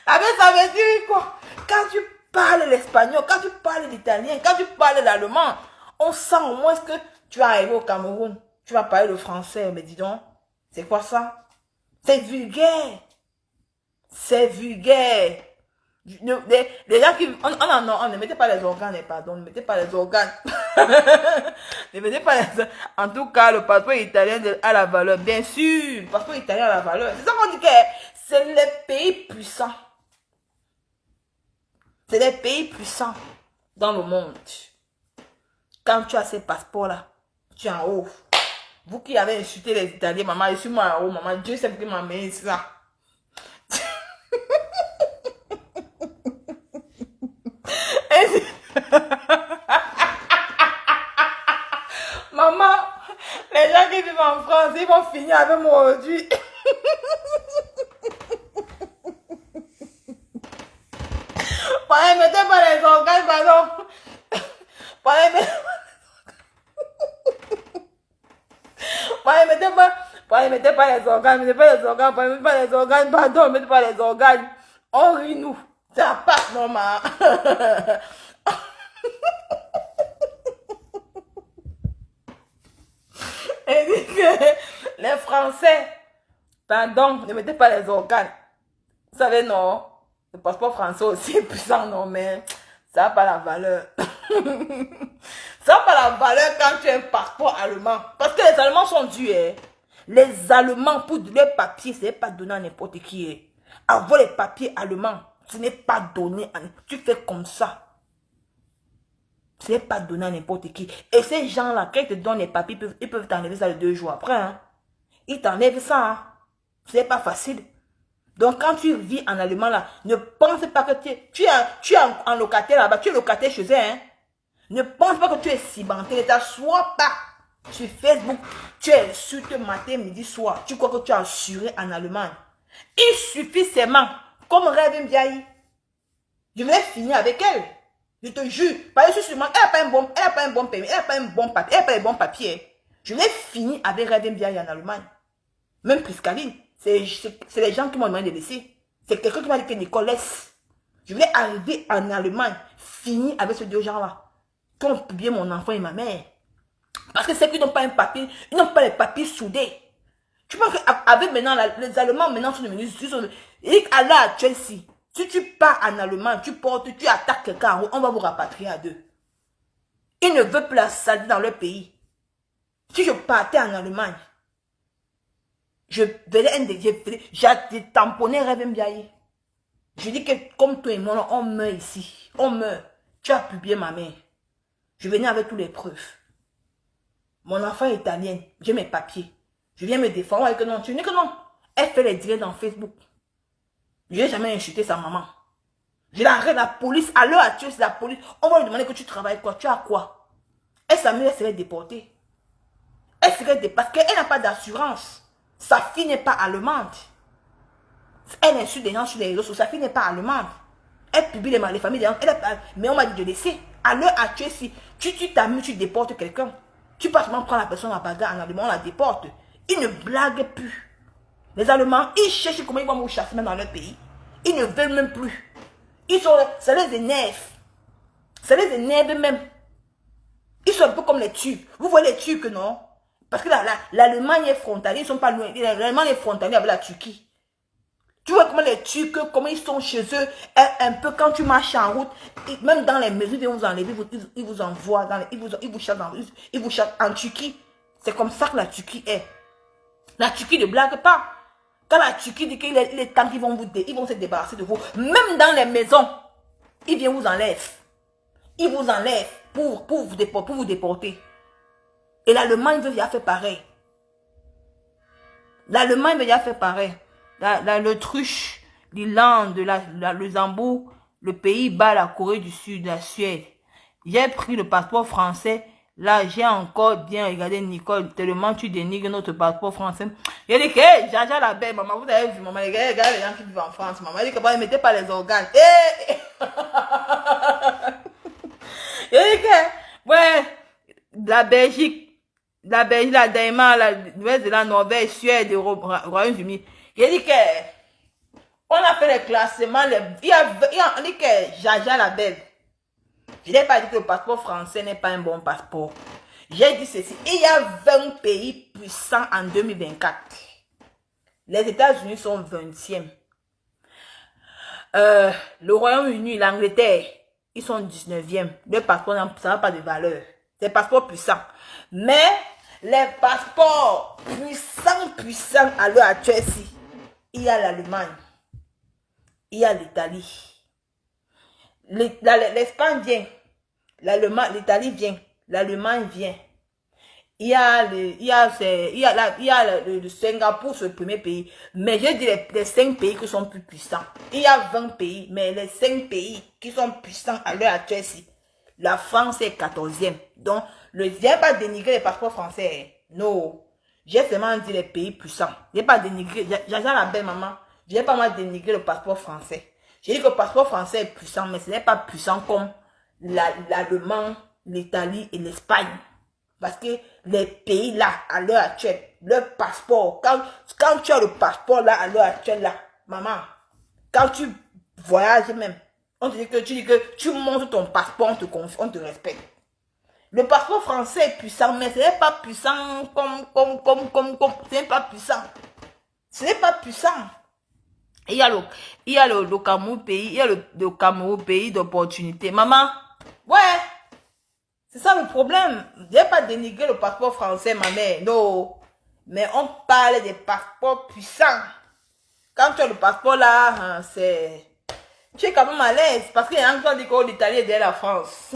ah mais ça veut dire quoi? Quand tu parles l'espagnol, quand tu parles l'italien, quand tu parles l'allemand, on sent au moins que tu vas arriver au Cameroun. Tu vas parler le français, mais dis donc, c'est quoi ça? C'est vulgaire. C'est vulgaire. Les gens qui... On ne mettait pas les organes, pardon, ne mettez pas les organes. Ne mettez pas les... En tout cas, le passeport italien a la valeur. Bien sûr, le passeport italien a la valeur. C'est ça qu'on dit que c'est les pays puissants. C'est les pays puissants dans le monde. Quand tu as ces passeports-là, tu es en haut. Vous qui avez insulté les Italiens, maman, je suis moi en haut, maman. Dieu sait qui m'a mis ça. Maman, les gens qui vivent en France, ils vont finir avec moi aujourd'hui. Mettez pas les organes, pardon. Mettez pas les organes, mettez pas les organes, pardon, mettez pas les organes. On rit nous. Ça passe, normal. Elle dit que les Français, pardon, ne mettez pas les organes. Vous savez, non, le passeport français aussi est puissant, non, mais ça n'a pas la valeur. Ça n'a pas la valeur quand tu as un passeport allemand. Parce que les Allemands sont durs. Hein. Les Allemands, pour leurs papiers, ce n'est pas donné à n'importe qui. Hein. Avoir les papiers allemands, ce n'est pas donné à... Tu fais comme ça. Ce n'est pas donné à n'importe qui. Et ces gens-là, quand ils te donnent les papiers, ils peuvent t'enlever ça les 2 jours après. Hein. Ils t'enlèvent ça. Hein. Ce n'est pas facile. Donc, quand tu vis en Allemagne, là, ne pense pas que tu es en locataire là-bas. Tu es locataire chez eux. Hein. Ne pense pas que tu es cimenté. Ne t'assois pas sur Facebook. Tu es sur te matin, midi, soir. Tu crois que tu es assuré en Allemagne. Il suffit seulement, comme Rêve Mbiaye, je vais finir avec elle. Je te jure. Parce que elle n'a pas un bon permis, elle n'a pas un bon papier, elle n'a pas un bon papier. Je vais finir avec Rêve Mbiaye en Allemagne. Même Priscaline. C'est les gens qui m'ont demandé de laisser. C'est quelqu'un qui m'a dit que Nicole laisse. Je vais arriver en Allemagne, finir avec ces 2 gens-là. Qui ont publié mon enfant et ma mère. Parce que c'est qu'ils n'ont pas un papier, ils n'ont pas les papiers soudés. Tu penses qu'avec maintenant, les Allemands maintenant sont devenus... Et à l'heure actuelle, si tu pars en Allemagne, tu attaques quelqu'un en route, on va vous rapatrier à 2. Ils ne veulent plus la salir dans leur pays. Si je partais en Allemagne, je verrais j'ai tamponné Rêve Mbiaye. Je dis que comme toi et moi, on meurt ici. On meurt. Tu as publié ma mère. Je venais avec toutes les preuves. Mon enfant est italienne. J'ai mes papiers. Je viens me défendre avec non. Tu dis que non. Elle fait les directs dans Facebook. Je n'ai jamais insulté sa maman. Je l'arrête, la police. À l'heure actuelle, c'est la police. On va lui demander que tu travailles quoi. Tu as quoi? Elle serait déportée. Elle serait déportée. Parce qu'elle n'a pas d'assurance. Sa fille n'est pas allemande. Elle insulte des gens sur les réseaux sociaux. Sa fille n'est pas allemande. Elle publie les familles des gens. Mais on m'a dit de laisser. À l'heure actuelle, si tu t'amuses, tu déportes quelqu'un. Tu passes prendre la personne à bagarre en Allemagne, on la déporte. Ils ne blaguent plus. Les Allemands, ils cherchent comment ils vont vous chasser même dans leur pays. Ils ne veulent même plus. Ça les énerve. Ça les énerve même. Ils sont un peu comme les Turcs. Vous voyez les Turcs, non? Parce que l'Allemagne est frontalière, ils ne sont pas loin. L'Allemagne est frontalière avec la Turquie. Tu vois comment les Turcs, comment ils sont chez eux, un peu quand tu marches en route, même dans les maisons, ils vont vous enlever, ils vous envoient, ils vous chassent en Turquie. C'est comme ça que la Turquie est. La Turquie ne blague pas. Quand la Turquie dit qu'il est temps qu'ils ils vont se débarrasser de vous, même dans les maisons, ils viennent vous enlever. Ils vous enlèvent pour vous déporter. Et l'Allemagne veut déjà faire pareil. L'Allemagne veut déjà faire pareil. L'Autruche, l'Irlande, le Zambou, le Pays-Bas, la Corée du Sud, la Suède. J'ai pris le passeport français. Là, j'ai encore bien regardé Nicole. Tellement tu dénigres notre passeport français. Il dit que, hey, Jaja la belle, maman, vous avez vu, maman, regardez les gens qui vivent en France, maman. Il dit que, ne mettez pas les organes. Hey! Il dit que, ouais, la Belgique, la Danemark, la Nouvelle-Zélande, Norvège, Suède, Royaume-Uni. Il dit que, on a fait les classements, on dit que Jaja la belle. Je n'ai pas dit que le passeport français n'est pas un bon passeport. J'ai dit ceci, il y a 20 pays puissants en 2024. Les États-Unis sont 20e. Le Royaume-Uni, l'Angleterre, ils sont 19e. Le passeport, ça n'a pas de valeur. C'est un passeport puissant. Mais les passeports puissants à l'heure actuelle, il y a l'Allemagne, il y a l'Italie. L'Espagne vient, l'Italie vient, l'Allemagne vient. Il y a le Singapour, c'est le premier pays. Mais je dis les 5 pays qui sont plus puissants. Il y a 20 pays, mais les 5 pays qui sont puissants à l'heure actuelle, la France est 14e. Donc, je n'ai pas dénigré les passeports français. Non. J'ai seulement dit les pays puissants. Je n'ai pas dénigré. J'entends la belle maman. Je n'ai pas mal dénigré le passeport français. J'ai dit que le passeport français est puissant, mais ce n'est pas puissant comme l'Allemagne, l'Italie et l'Espagne. Parce que les pays là, à l'heure actuelle, le passeport, quand tu as le passeport là, à l'heure actuelle là, maman, quand tu voyages même, On te dit que tu montres ton passeport, on te respecte. Le passeport français est puissant, mais ce n'est pas puissant ce n'est pas puissant. Ce n'est pas puissant. Il y a le Cameroun pays, il y a le Cameroun pays d'opportunité. Maman, ouais, c'est ça le problème. Je n'ai pas dénigré le passeport français, ma mère, non. Mais on parle des passeports puissants. Quand tu as le passeport là, tu es quand même à l'aise. Parce qu'il y a un qui dit que l'Italie est derrière la France.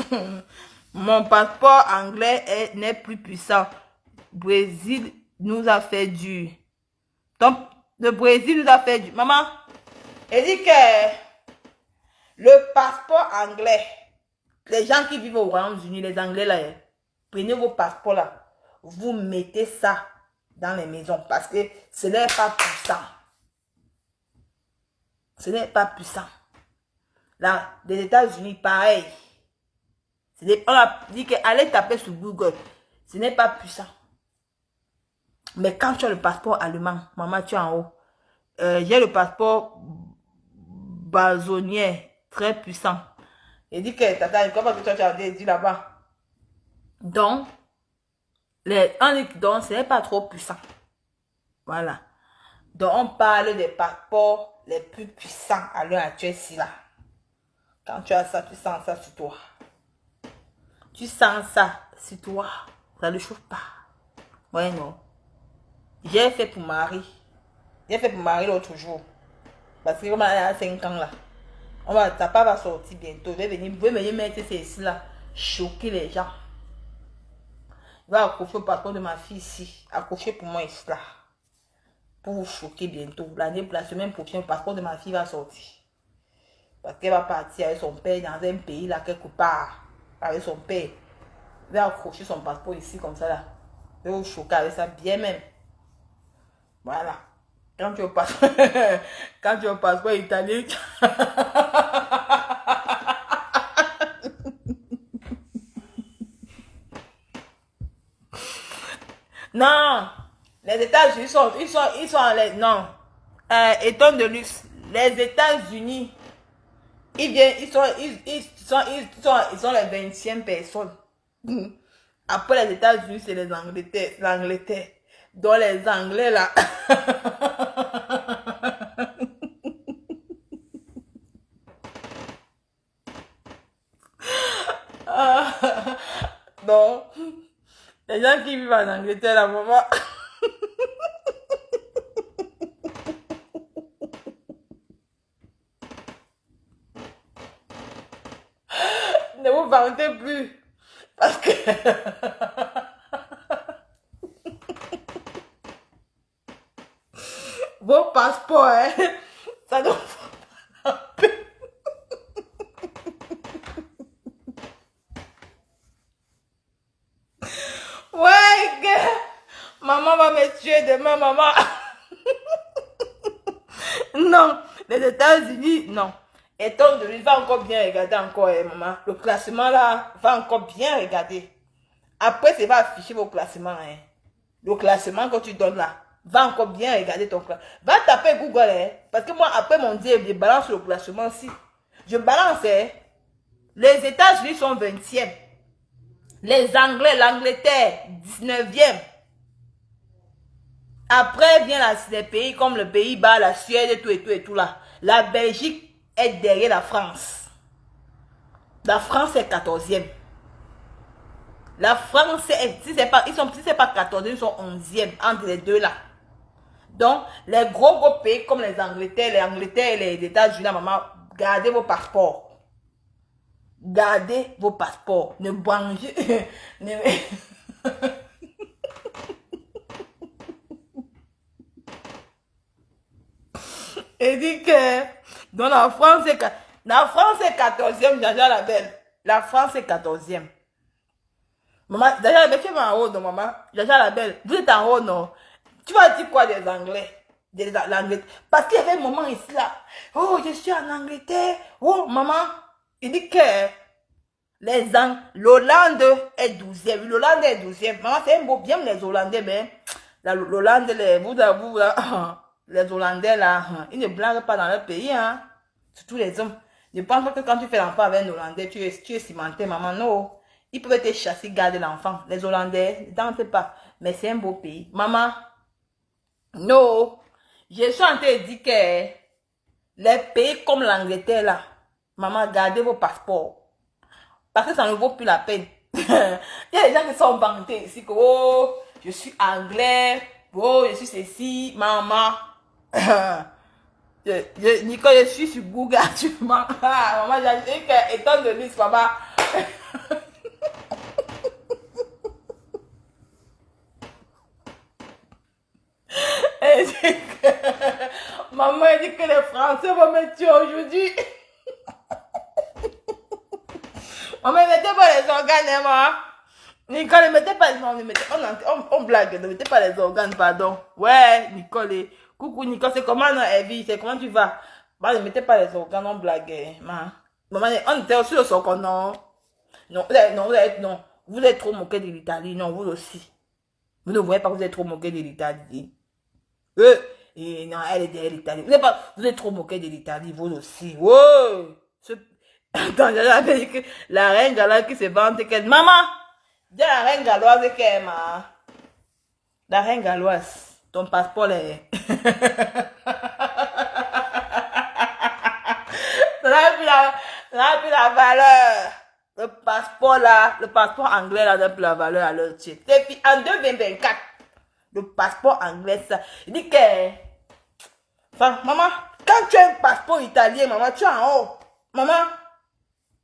Mon passeport anglais n'est plus puissant. Brésil nous a fait dur. Donc, le Brésil nous a fait dur. Maman, elle dit que le passeport anglais, les gens qui vivent au Royaume-Uni, les Anglais là, prenez vos passeports là, vous mettez ça dans les maisons parce que ce n'est pas puissant. Ce n'est pas puissant. Là, des États-Unis, pareil. On a dit qu'allez taper sur Google. Ce n'est pas puissant. Mais quand tu as le passeport allemand, maman, tu es en haut. J'ai le passeport basonien, très puissant. Il dit que, tata, comment que tu as dit là-bas? Donc, donc, ce n'est pas trop puissant. Voilà. Donc, on parle des passeports les plus puissants à l'heure actuelle ici, là. Quand tu as ça, tu sens ça sur toi. Tu sens ça sur toi. Ça ne chauffe pas. Ouais, non. J'ai fait pour Marie. J'ai fait pour Marie l'autre jour. Parce que comme elle a 5 ans, là. Ta part va sortir bientôt. Vous pouvez venir mettre ici, là. Choquer les gens. Je vais accrocher le passeport de ma fille ici. Accrocher pour moi ici, là. Pour vous choquer bientôt. La semaine prochaine, le passeport de ma fille va sortir. Parce qu'elle va partir avec son père dans un pays là, quelque part. Avec son père. Elle va accrocher son passeport ici, comme ça là. Je vais vous choquer avec ça, bien même. Voilà. Quand tu passes, quand tu passeport italien. Non. Les États-Unis ils sont en l'aise. Non. Étonne de luxe. Les États-Unis. Ils sont les 20e personnes. Après les États-Unis, c'est l'Angleterre. Donc les Anglais là. Donc, les gens qui vivent en Angleterre là, maman. Ne vous vantez plus. Parce que vos passeports, hein, ça doit ouais, maman va me tuer demain, maman. Non, les États-Unis, non. Et donc, il va encore bien regarder encore, maman. Le classement là, va encore bien regarder. Après, ça va afficher vos classements. Hein. Le classement que tu donnes là, va encore bien regarder ton classement. Va taper Google, hein. Parce que moi, après mon Dieu, je balance le classement aussi. Je balance, hein. Les États-Unis sont 20e. Les Anglais, l'Angleterre, 19e. Après vient les pays comme le Pays-Bas, la Suède, et tout là. La Belgique est derrière la France. La France est 14e. La France, si c'est pas 14e, ils sont 11e entre les deux là. Donc, les gros pays comme les Angleterre et les États-Unis, maman, gardez vos passeports. Gardez vos passeports. Ne brangez. Et dit que dans la France, c'est 14e, Jaja la belle. La France est 14e. Maman, Jaja la belle, tu es en haut, non, maman? Jaja la belle, vous êtes en haut, non? Tu vas dire quoi des Anglais? L'Angleterre. Parce qu'il y avait un moment ici, là. Oh, je suis en Angleterre. Oh, maman. Il dit que l'Hollande est 12e. L'Hollande est 12e. Maman, c'est un beau bien les Hollandais, mais l'Hollande, les Hollandais là, ils ne blaguent pas dans leur pays, hein. Surtout les hommes. Ne pense pas que quand tu fais l'enfant avec un Hollandais, tu es cimenté, maman. Non. Ils peuvent te chasser, garder l'enfant. Les Hollandais, ne tentez pas. Mais c'est un beau pays. Maman, non. Je suis en train de dire que les pays comme l'Angleterre, là, maman, gardez vos passeports. Parce que ça ne vaut plus la peine. Il y a des gens qui sont vantés ici que, oh, je suis anglais, oh, je suis ceci, maman. Nicole, je suis sur Google actuellement. Maman, j'ai dit que, étant donné que maman. Maman a dit que les Français vont me tuer aujourd'hui. Maman, ne mettez pas les organes, hein, maman. Nicole, ne mettez pas les organes. On blague, ne mettez pas les organes, pardon. Ouais, Nicole. Coucou, Nicole, c'est comment, non, Evie? C'est comment tu vas? Bah, ne mettez pas les organes, on blague, maman. Maman, on était aussi au soccer, non? Non, non. Vous êtes trop moqué de l'Italie, non, vous aussi. Vous ne voyez pas que vous êtes trop moqué de l'Italie. Et non, elle est derrière l'Italie. Vous êtes trop moqué de l'Italie, vous aussi. Wow! Attends, j'avais dit que la reine galoise qui se vante qu'elle. Maman! Dis la reine galoise qu'elle m'a. La reine galoise, ton passeport est. Ça n'a plus la valeur. Le passeport là, le passeport anglais là n'a plus la valeur à l'heure. Depuis en 2024, le passeport anglais, ça. Il dit que. Enfin, maman, quand tu as un passeport italien, maman, tu es en haut. Maman,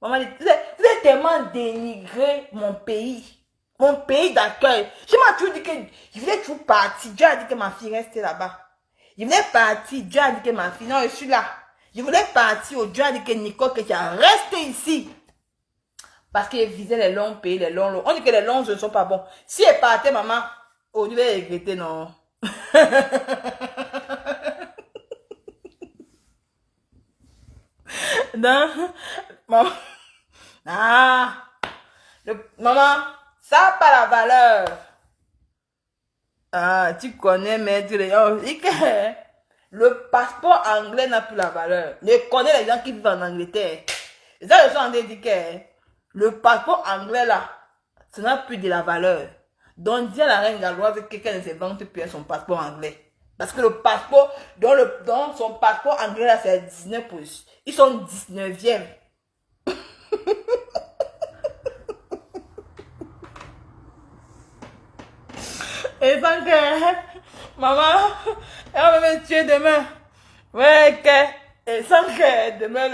vous êtes tellement dénigré mon pays. Mon pays d'accueil. Je m'as toujours dit que je voulais toujours partir. Dieu a dit que ma fille restait là-bas. Je voulais partir. Dieu a dit que ma fille, non, je suis là. Je voulais partir. Dieu a dit que Nicole, que tu as resté ici. Parce qu'il visait les longs pays, les longs. On dit que les longs ne sont pas bons. Si elle partait, maman, on devait regretter, non. Non, maman. Ah, maman, ça n'a pas la valeur. Ah, tu connais, maître. Le passeport anglais n'a plus la valeur. Je connais les gens qui vivent en Angleterre. Les gens sont dit que le passeport anglais là, ça n'a plus de la valeur. Donc, dis à la reine galloise que quelqu'un ne se vante plus son passeport anglais. Parce que le passeport, dans son passeport anglais là, c'est 19 plus. Ils sont 19e. Et sans que, maman, elle va me tuer demain. Ouais, que, et sans que demain,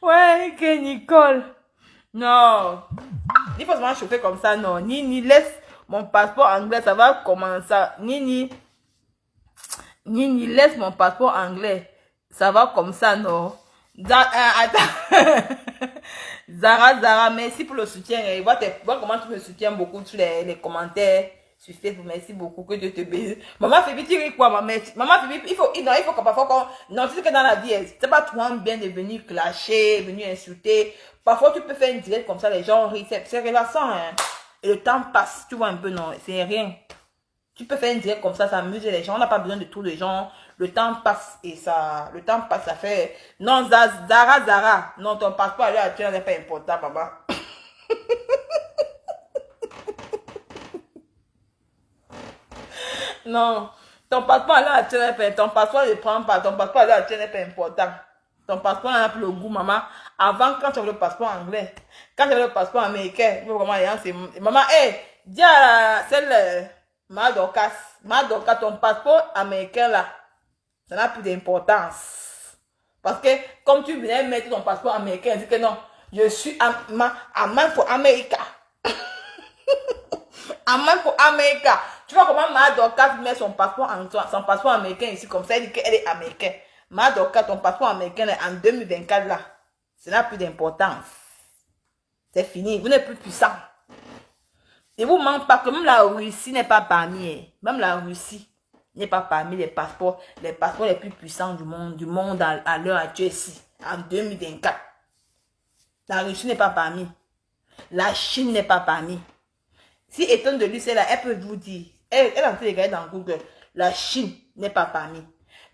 ouais, que Nicole. Non. Il faut seulement chauffer comme ça, non. Ni laisse mon passeport anglais, ça va commencer. Ni laisse mon passeport anglais. Ça va comme ça, non. Attends. Zara, merci pour le soutien. Vois comment tu me soutiens beaucoup sur les commentaires sur Facebook. Merci beaucoup. Que Dieu te bénisse. Maman Phoebe, tu ris quoi, maman Phoebe, il faut que parfois, non, tu sais que dans la vie, c'est pas toi bien de venir clasher, venir insulter. Parfois, tu peux faire une direct comme ça, les gens rient. C'est relaxant, hein. Et le temps passe, tu vois un peu, non, c'est rien. Tu peux faire une direct comme ça amuse les gens. On n'a pas besoin de tous les gens. Le temps passe et ça, ça fait. Non, Zara. Non, ton passeport à l'heure actuelle n'est pas important, maman. Non, ton passeport à l'heure actuelle n'est pas important. Ton passeport ne prend pas. Ton passeport à l'heure actuelle n'est pas important. Ton passeport n'a plus le goût, maman. Avant, quand tu avais le passeport anglais, quand tu avais le passeport américain, vraiment, maman, hé, dis à celle. Madoka, ton passeport américain là, ça n'a plus d'importance. Parce que comme tu venais mettre ton passeport américain, dis que non, je suis à man pour America. À man pour America. Tu vois comment Madoka met son passeport américain ici, comme ça, elle dit qu'elle est américaine. Madoka, ton passeport américain là, en 2024 là, ça n'a plus d'importance. C'est fini, vous n'êtes plus puissant. Et vous ne manquez pas que même la Russie n'est pas parmi. Même la Russie n'est pas parmi les passeports les plus puissants du monde à l'heure actuelle ici, en 2024. La Russie n'est pas parmi. La Chine n'est pas parmi. Si étant de lui, c'est là, elle peut vous dire. Elle est en train de regarder dans Google. la Chine n'est pas parmi.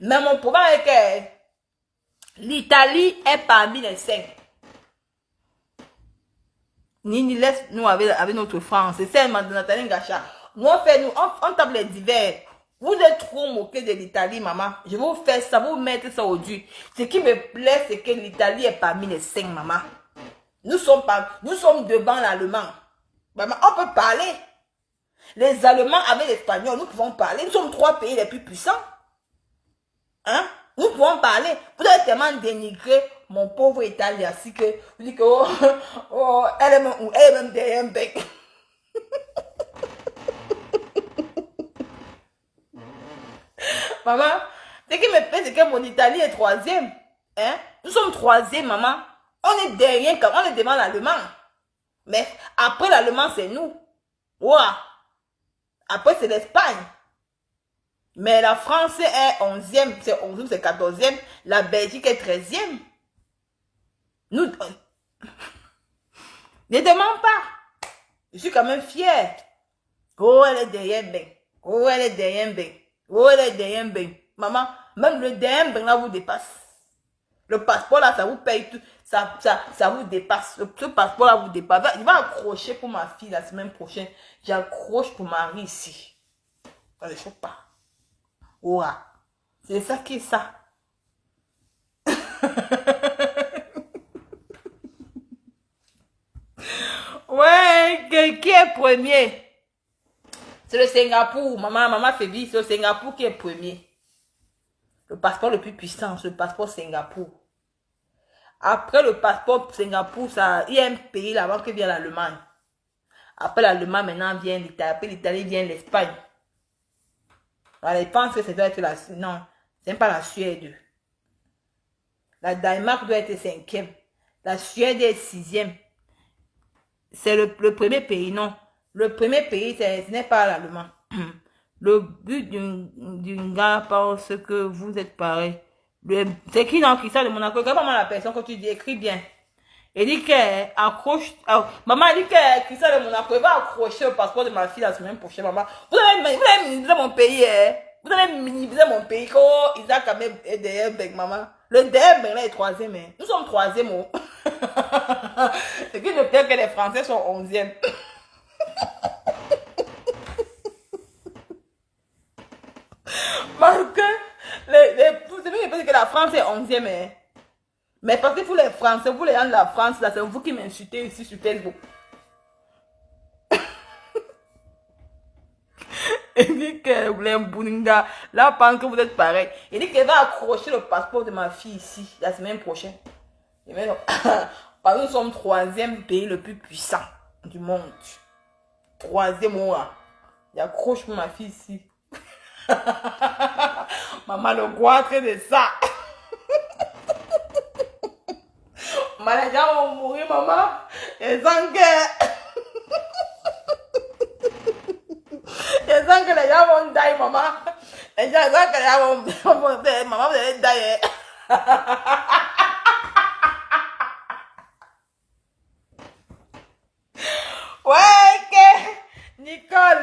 Mais mon problème est que l'Italie est parmi les 5. Nini laisse nous avec notre France. C'est celle de Nathalie Gacha. Nous on tape les divers. Vous êtes trop moqué de l'Italie, maman. Je vais vous faire ça, vous mettre ça au dur. Ce qui me plaît, c'est que l'Italie est parmi les 5, maman. Nous sommes devant l'Allemand. Maman, on peut parler. Les Allemands avec l'Espagnol, nous pouvons parler. Nous sommes 3 pays les plus puissants. Hein? Nous pouvons parler. Vous avez tellement dénigré mon pauvre Italie, ainsi que vous dites que elle est même derrière un bec. Maman, ce qui me plaît, c'est que mon Italie est 3e. Hein? Nous sommes 3e, maman. On est derrière, on est devant l'Allemand. Mais après l'Allemand, c'est nous. Ouah. Après, c'est l'Espagne. Mais la France est 11e, c'est 11e, c'est 14e. La Belgique est 13e. Nous, ne demande pas. Je suis quand même fière. Oh, elle est derrière ben. Oh, elle est derrière ben. Oh, elle est derrière ben. Maman, même le derrière ben là vous dépasse. Le passeport là, ça vous paye tout. Ça vous dépasse. Ce passeport là vous dépasse. Il va accrocher pour ma fille la semaine prochaine. J'accroche pour Marie ici. Ça ne choque pas. Ouais. C'est ça qui est ça. Ouais, qui est premier? C'est le Singapour. Maman fait vivre, c'est le Singapour qui est premier. Le passeport le plus puissant, c'est le passeport Singapour. Après le passeport Singapour, il y a un pays là-bas qui vient l'Allemagne. Après l'Allemagne, maintenant vient l'Italie. Après l'Italie vient l'Espagne. Alors, je pense que ça doit être la... Non, c'est pas la Suède. La Danemark doit être 5e. La Suède est 6e. C'est le premier pays, non. Le premier pays, ce n'est pas l'Allemand. Le but d'une gare parce que vous êtes pareil. C'est écrit dans Cristal de Monaco. Regarde maman la personne quand tu dis, écris bien. Elle dit qu'elle accroche. Maman dit que Cristal de Monaco va accrocher le passeport de ma fille la semaine prochaine, maman. Vous allez minimiser mon pays, hein. Vous allez minimiser mon pays. Quand Isaac quand même est derrière Bec, maman. Le derrière Bec là est 3e, hein. Nous sommes 3e, oh. C'est qui ne plaît que les Français sont 11e. Parce que vous savez que la France est 11e, hein. Mais parce que vous les Français, vous les gens de la France, là, c'est vous qui m'insultez ici sur Facebook. Il dit que vous voulez un Bouninga. Là, pendant que vous êtes pareil. Il dit qu'elle va accrocher le passeport de ma fille ici, la semaine prochaine. Et maintenant, parce que nous sommes 3e pays le plus puissant du monde. 3e mois. Il accroche pour ma fille ici. Maman, le goitre de ça. Les gens vont mourir, maman. Les gens que les gens vont die, maman. Les gens que les gens vont maman, vous allez die. Ouais, que Nicole,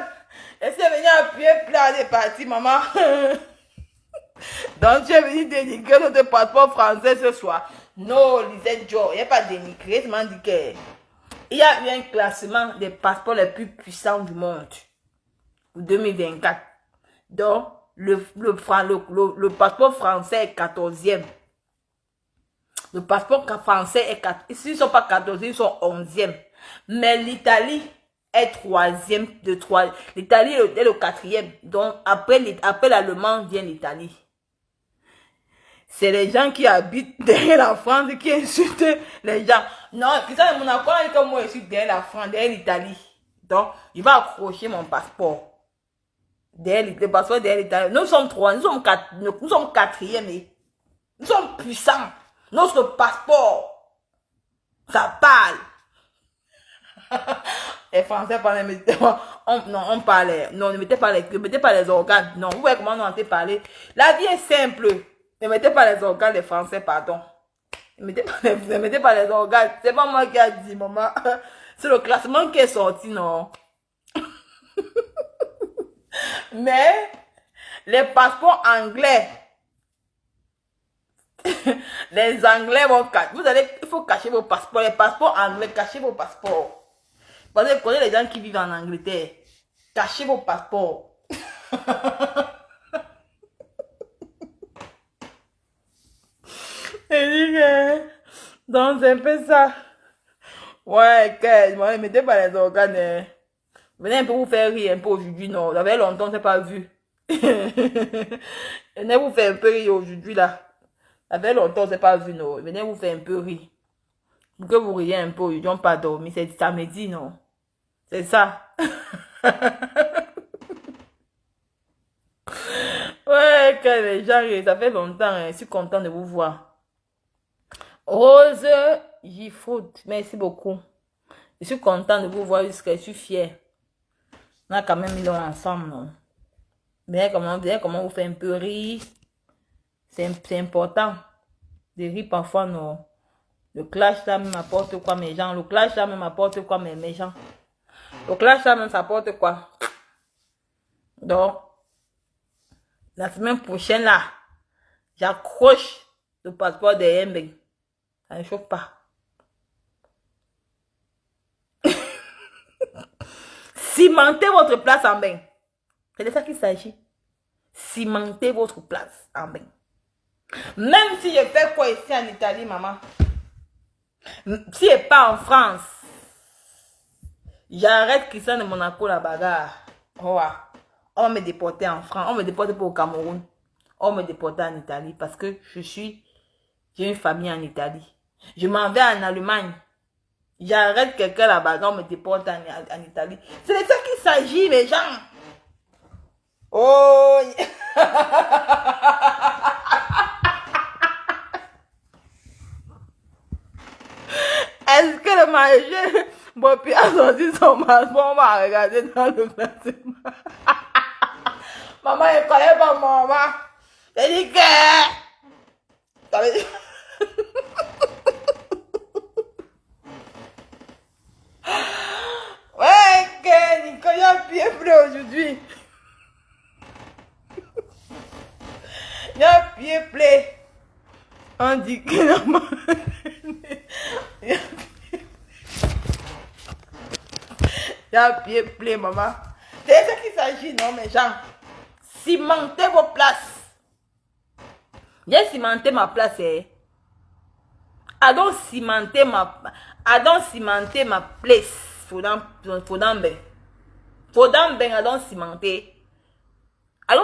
est-ce que tu es venue appuyer plein de parties, maman? Donc, tu es venu dénigrer notre passeport français ce soir. Non, Lisette Joe, il n'y a pas dénigré, je m'en dis que il y a eu un classement des passeports les plus puissants du monde pour 2024. Donc, le passeport français est 14e. Le passeport français est 4e. S'ils ne sont pas 14e, ils sont 11e. Mais l'Italie est 3e de 3. L'Italie est le 4e. Donc, après l'Allemand vient l'Italie. C'est les gens qui habitent derrière la France qui insultent les gens. Non, Christian de Monaco, comme moi, je suis derrière la France, derrière l'Italie. Donc, il va accrocher mon passeport. Le passeport derrière l'Italie. Nous sommes 3, nous sommes 4e. Et nous sommes puissants. Notre passeport, ça parle. Les Français parlaient, on parlait. Non, ne mettez pas les organes. Non, vous voyez comment on entend parler. La vie est simple. Ne mettez pas les organes des Français, pardon. Ne mettez pas les organes. C'est pas moi qui a dit, maman. C'est le classement qui est sorti, non. Mais, Les passeports anglais. Les Anglais vont cacher. Il faut cacher vos passeports. Les passeports anglais, cachez vos passeports. Parce que vous connaissez les gens qui vivent en Angleterre. Cachez vos passeports. Donc, c'est un peu ça. Ouais, moi, mettez pas les organes. Hein. Venez un peu vous faire rire un peu aujourd'hui, non. Ça fait longtemps, je n'ai pas vu. Venez vous faire un peu rire aujourd'hui, là. Ça fait longtemps, je n'ai pas vu, non. Venez vous faire un peu rire. Pour que vous riez un peu, ils n'ont pas dormi. C'est samedi, non. C'est ça. Ouais, que les gens rient. Ça fait longtemps, hein. Je suis content de vous voir. Rose Gifford, merci beaucoup. Je suis content de vous voir jusqu'à je suis fière. On a quand même mis ensemble, non? Bien comment vous faites un peu rire. C'est important. De rire parfois, non. Le clash là même apporte quoi mes gens. Le clash là même apporte quoi mes gens. Le clash là même ça apporte quoi. Donc, la semaine prochaine là, j'accroche le passeport de Yembe. Ça ne chauffe pas. Cimentez votre place en bain. C'est de ça qu'il s'agit. Cimentez votre place en bain. Même si je fais quoi ici en Italie, maman. Si je pas en France, j'arrête Christian de Monaco la bagarre. Oh, on va me déporter en France. On me déporte pour au Cameroun. On me déporte en Italie parce que j'ai une famille en Italie. Je m'en vais en Allemagne. J'arrête quelqu'un là-bas, on me déporte en Italie. C'est de ça qu'il s'agit, les gens. Oh! Est-ce que le manager Bopi a sorti son masque? On va regarder dans le classement. Maman, il connaît pas maman. Elle dit que... Ouais, que Nicolas a bien plein aujourd'hui. Il a bien plein. On dit que non. Il a bien plein, maman. C'est ça qu'il s'agit, non, mes gens. Cimentez vos places. J'ai cimenté ma place, eh. Adon cimenter ma place. Faut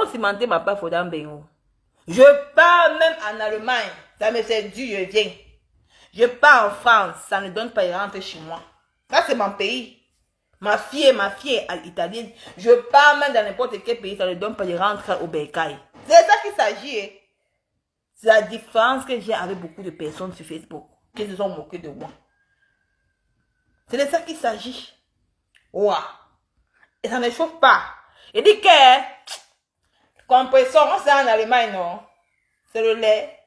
cimenter ma place, faut dans ben. Je pars même en Allemagne, ça me fait du, je viens. Je pars en France, ça ne donne pas de rentrer chez moi. Ça c'est mon pays. Ma fille est italienne. Je pars même dans n'importe quel pays, ça ne donne pas de rentrer au Bercail. C'est ça qu'il s'agit. Eh. C'est la différence que j'ai avec beaucoup de personnes sur Facebook qui se sont moquées de moi. C'est de ça qu'il s'agit. Wow. Et ça ne chauffe pas. Il dit que compresseur, c'est en Allemagne, non? C'est le lait.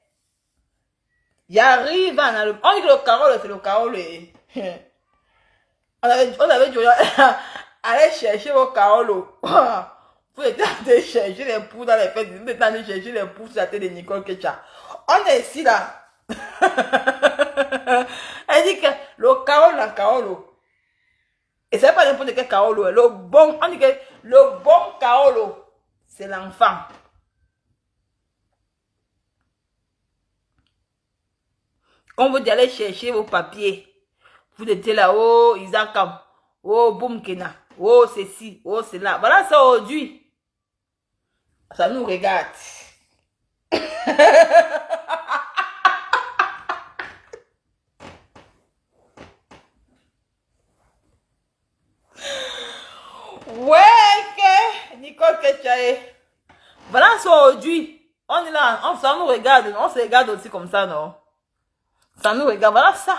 J'arrive en Allemagne. On dit que le carole, c'est le carole. On avait dû aller chercher vos carolos. Vous étiez en train de chercher les poux dans les fêtes. Vous étiez en train de chercher les poux sur la tête de Nicole Kecha. On est ici là. Elle dit que le carolo, la carolo. Et c'est pas n'importe quel carolo. Le bon, on dit que le bon carolo, c'est l'enfant. Quand vous allez chercher vos papiers, vous étiez là, oh Isakam, oh Boumkena, oh ceci, oh cela. Voilà ça aujourd'hui. Ça nous regarde. Ouais, que Nicole Ketchaye. Voilà ça aujourd'hui. On est là, ça nous regarde, on se regarde aussi comme ça, non? Ça nous regarde, voilà ça.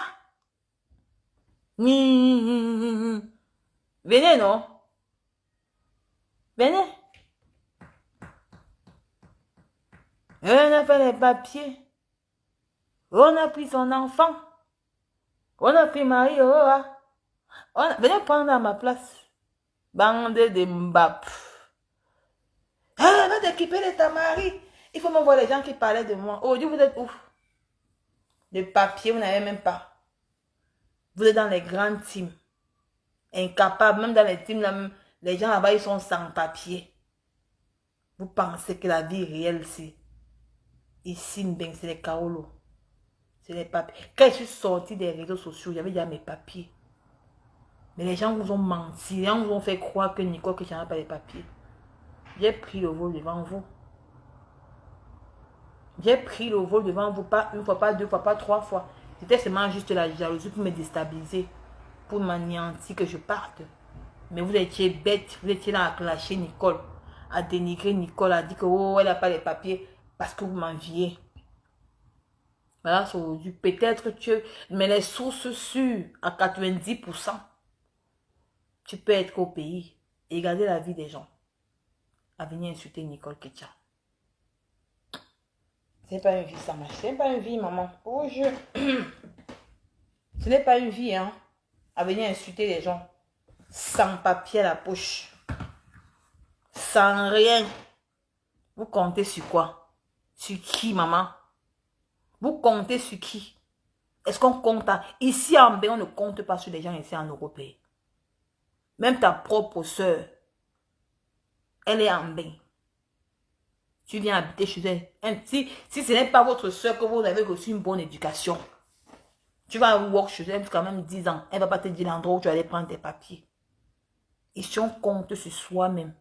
Venez, non? Venez. On a fait les papiers. On a pris son enfant. On a pris Marie. Venez prendre à ma place. Bande de Mbap. Ah, va te t'occuper de ta mari. Il faut me voir les gens qui parlaient de moi. Aujourd'hui, vous êtes ouf. De papier, vous n'avez même pas. Vous êtes dans les grandes teams. Incapables. Même dans les teams, là, les gens là-bas, ils sont sans papier. Vous pensez que la vie réelle, c'est ici, c'est les Kaolo. C'est les papiers. Quand je suis sortie des réseaux sociaux, j'avais déjà mes papiers. Mais les gens vous ont menti. Les gens vous ont fait croire que Nicole, que je n'avais pas les papiers. J'ai pris le vol devant vous. J'ai pris le vol devant vous, pas une fois, pas deux fois, pas trois fois. C'était seulement juste la jalousie pour me déstabiliser, pour m'anéantir que je parte. Mais vous étiez bête, vous étiez là à clasher Nicole, à dénigrer Nicole, à dire que oh, elle n'a pas les papiers parce que vous m'enviez. Voilà, c'est aujourd'hui. Peut-être que mais les sources sûres, à 90%, tu peux être au pays et garder la vie des gens. À venir insulter Nicole Ketia. Ce n'est pas une vie, ça marche. Ce n'est pas une vie, maman. Oh, ce n'est pas une vie, hein. À venir insulter les gens. Sans papier à la poche. Sans rien. Vous comptez sur quoi? Sur qui, maman? Vous comptez sur qui? Est-ce qu'on compte à... Ici en B, on ne compte pas sur les gens ici en Europe. Même ta propre soeur, elle est en B. Tu viens habiter chez elle. Si ce n'est pas votre soeur que vous avez reçu une bonne éducation, tu vas work chez elle quand même 10 ans. Elle ne va pas te dire l'endroit où tu vas aller prendre tes papiers. Ici, on compte sur soi-même.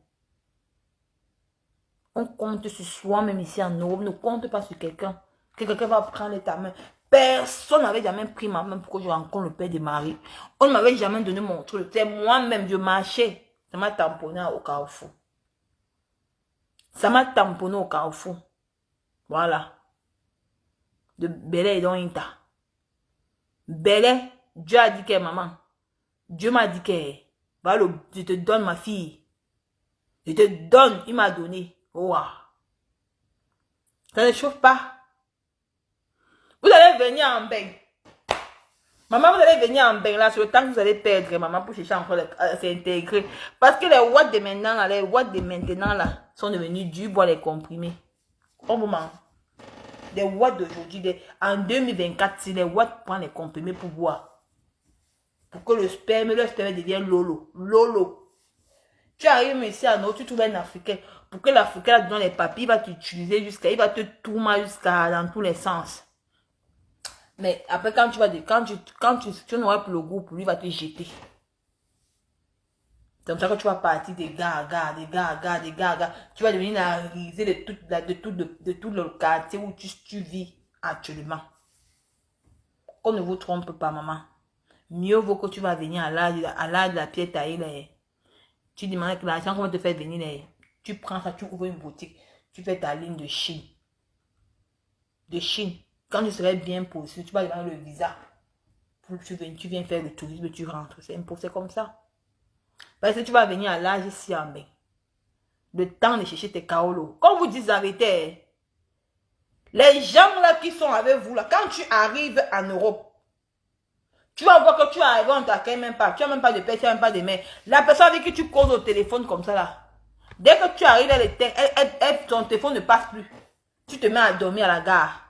On compte sur soi-même ici en Europe. On ne compte pas sur quelqu'un. Que quelqu'un va prendre ta main. Personne n'avait jamais pris ma main pour que je rencontre le père de Marie. On ne m'avait jamais donné mon truc. C'est moi-même, je marchais. Ça m'a tamponné au carrefour. Ça m'a tamponné au carrefour. Voilà. De Belé et d'Ointa. Belé, Dieu a dit que maman. Dieu m'a dit que voilà, je te donne ma fille. Je te donne, il m'a donné. Oh, ça ne chauffe pas. Vous allez venir en bain. Maman, vous allez venir en bain là, sur le temps que vous allez perdre, maman, pour chercher encore à s'intégrer. Parce que les watts de maintenant là, les watts de maintenant là, sont devenus durs pour les comprimer. Au moment. Les watts d'aujourd'hui, en 2024, si les watts prennent les comprimés pour boire. Pour que le sperme devienne lolo. Lolo. Tu arrives ici à nous, tu trouves un Africain. Pour que l'Africain donne les papiers, il va t'utiliser jusqu'à, il va te tourner jusqu'à dans tous les sens. Mais après, quand tu n'auras plus le goût pour lui, il va te jeter. C'est comme ça que tu vas partir des gars. Tu vas devenir la risée de tout le quartier où tu vis actuellement. Qu'on ne vous trompe pas, maman. Mieux vaut que tu vas venir à l'âge de la pierre taillée. Tu demandes que l'argent qu'on va te faire venir. Tu prends ça, tu ouvres une boutique. Tu fais ta ligne de Chine. De Chine. Quand tu serais bien posé, tu vas demander le visa. Tu viens faire le tourisme, tu rentres. C'est comme ça. Parce que tu vas venir à l'âge ici en bain. Le temps de chercher tes kaolos. Comme vous dites la vérité, les gens là qui sont avec vous, là, quand tu arrives en Europe, tu vas voir que tu arrives, on ne t'accueille même pas. Tu n'as même pas de père, tu n'as même pas de mère. La personne avec qui tu causes au téléphone comme ça là, dès que tu arrives, ton téléphone ne passe plus. Tu te mets à dormir à la gare.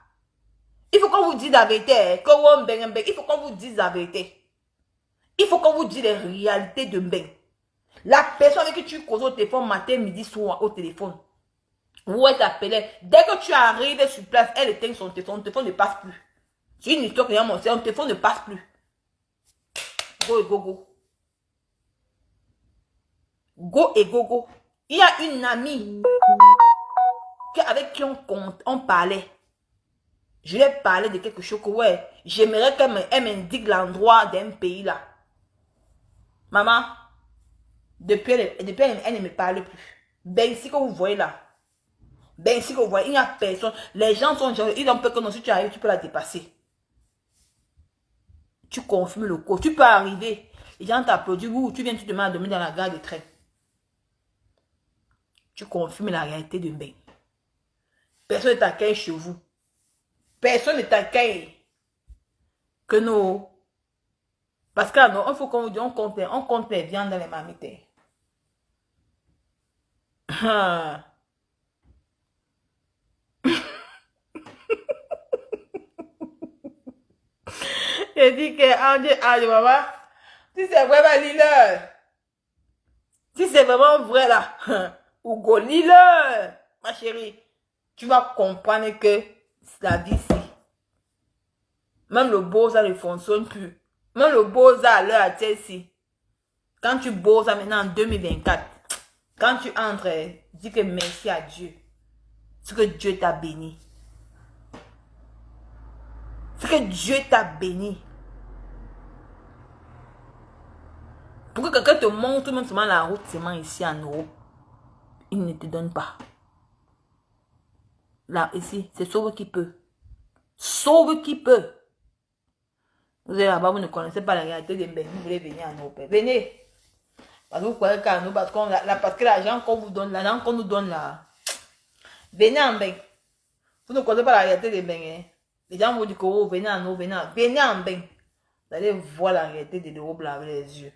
Il faut qu'on vous dise la vérité. Il faut qu'on vous dise la vérité. Il faut qu'on vous dise les réalités de Mbeng. La personne avec qui tu causes au téléphone matin, midi, soir au téléphone. Ou elle t'appelait. Dès que tu arrives sur place, elle éteint son téléphone ne passe plus. C'est une histoire qui a montré, son téléphone ne passe plus. Go et go go. Go et go go. Il y a une amie avec qui on parlait. Je lui ai parlé de quelque chose que ouais, j'aimerais qu'elle m'indique l'endroit d'un pays là. Maman, depuis elle ne me parle plus. Ben ici que vous voyez là. Ben ici que vous voyez, il n'y a personne. Les gens sont genre, ils ont peur que non, si tu arrives, tu peux la dépasser. Tu confirmes le cours. Tu peux arriver. Les gens t'applaudissent. Tu viens, tu te mets à dormir dans la gare de train. Tu confirmes la réalité de Mbeng. Personne ne t'accueille chez vous. Personne ne t'accueille. Que nous. Parce que non, il faut qu'on vous dise, on compte les viandes dans les marmites. Il dit que Ange, maman, si c'est vraiment lis-le. Si c'est vraiment vrai là, Hugo, lis-le, ma chérie. Tu vas comprendre que la vie, c'est. Même le Beaux-Arts ne fonctionne plus. Même le Beaux-Arts à l'heure actuelle, si. Quand tu Beaux-Arts maintenant en 2024, quand tu entres, dis que merci à Dieu. C'est que Dieu t'a béni. C'est que Dieu t'a béni. Pour que quelqu'un te montre même seulement la route, seulement ici en Europe, il ne te donne pas. Là, ici, c'est sauve qui peut. Sauve qui peut. Vous êtes là-bas, vous ne connaissez pas la réalité de Mbeng, vous voulez venir en Europe. Venez. Parce que vous croyez qu'à nous, parce que l'argent qu'on vous donne, l'argent qu'on nous donne là, venez en Mbeng. Vous ne connaissez pas la réalité de Mbeng. Hein? Les gens vous disent que oh, venez en Europe, venez en Mbeng. Vous allez voir la réalité de l'Europe là avec les yeux.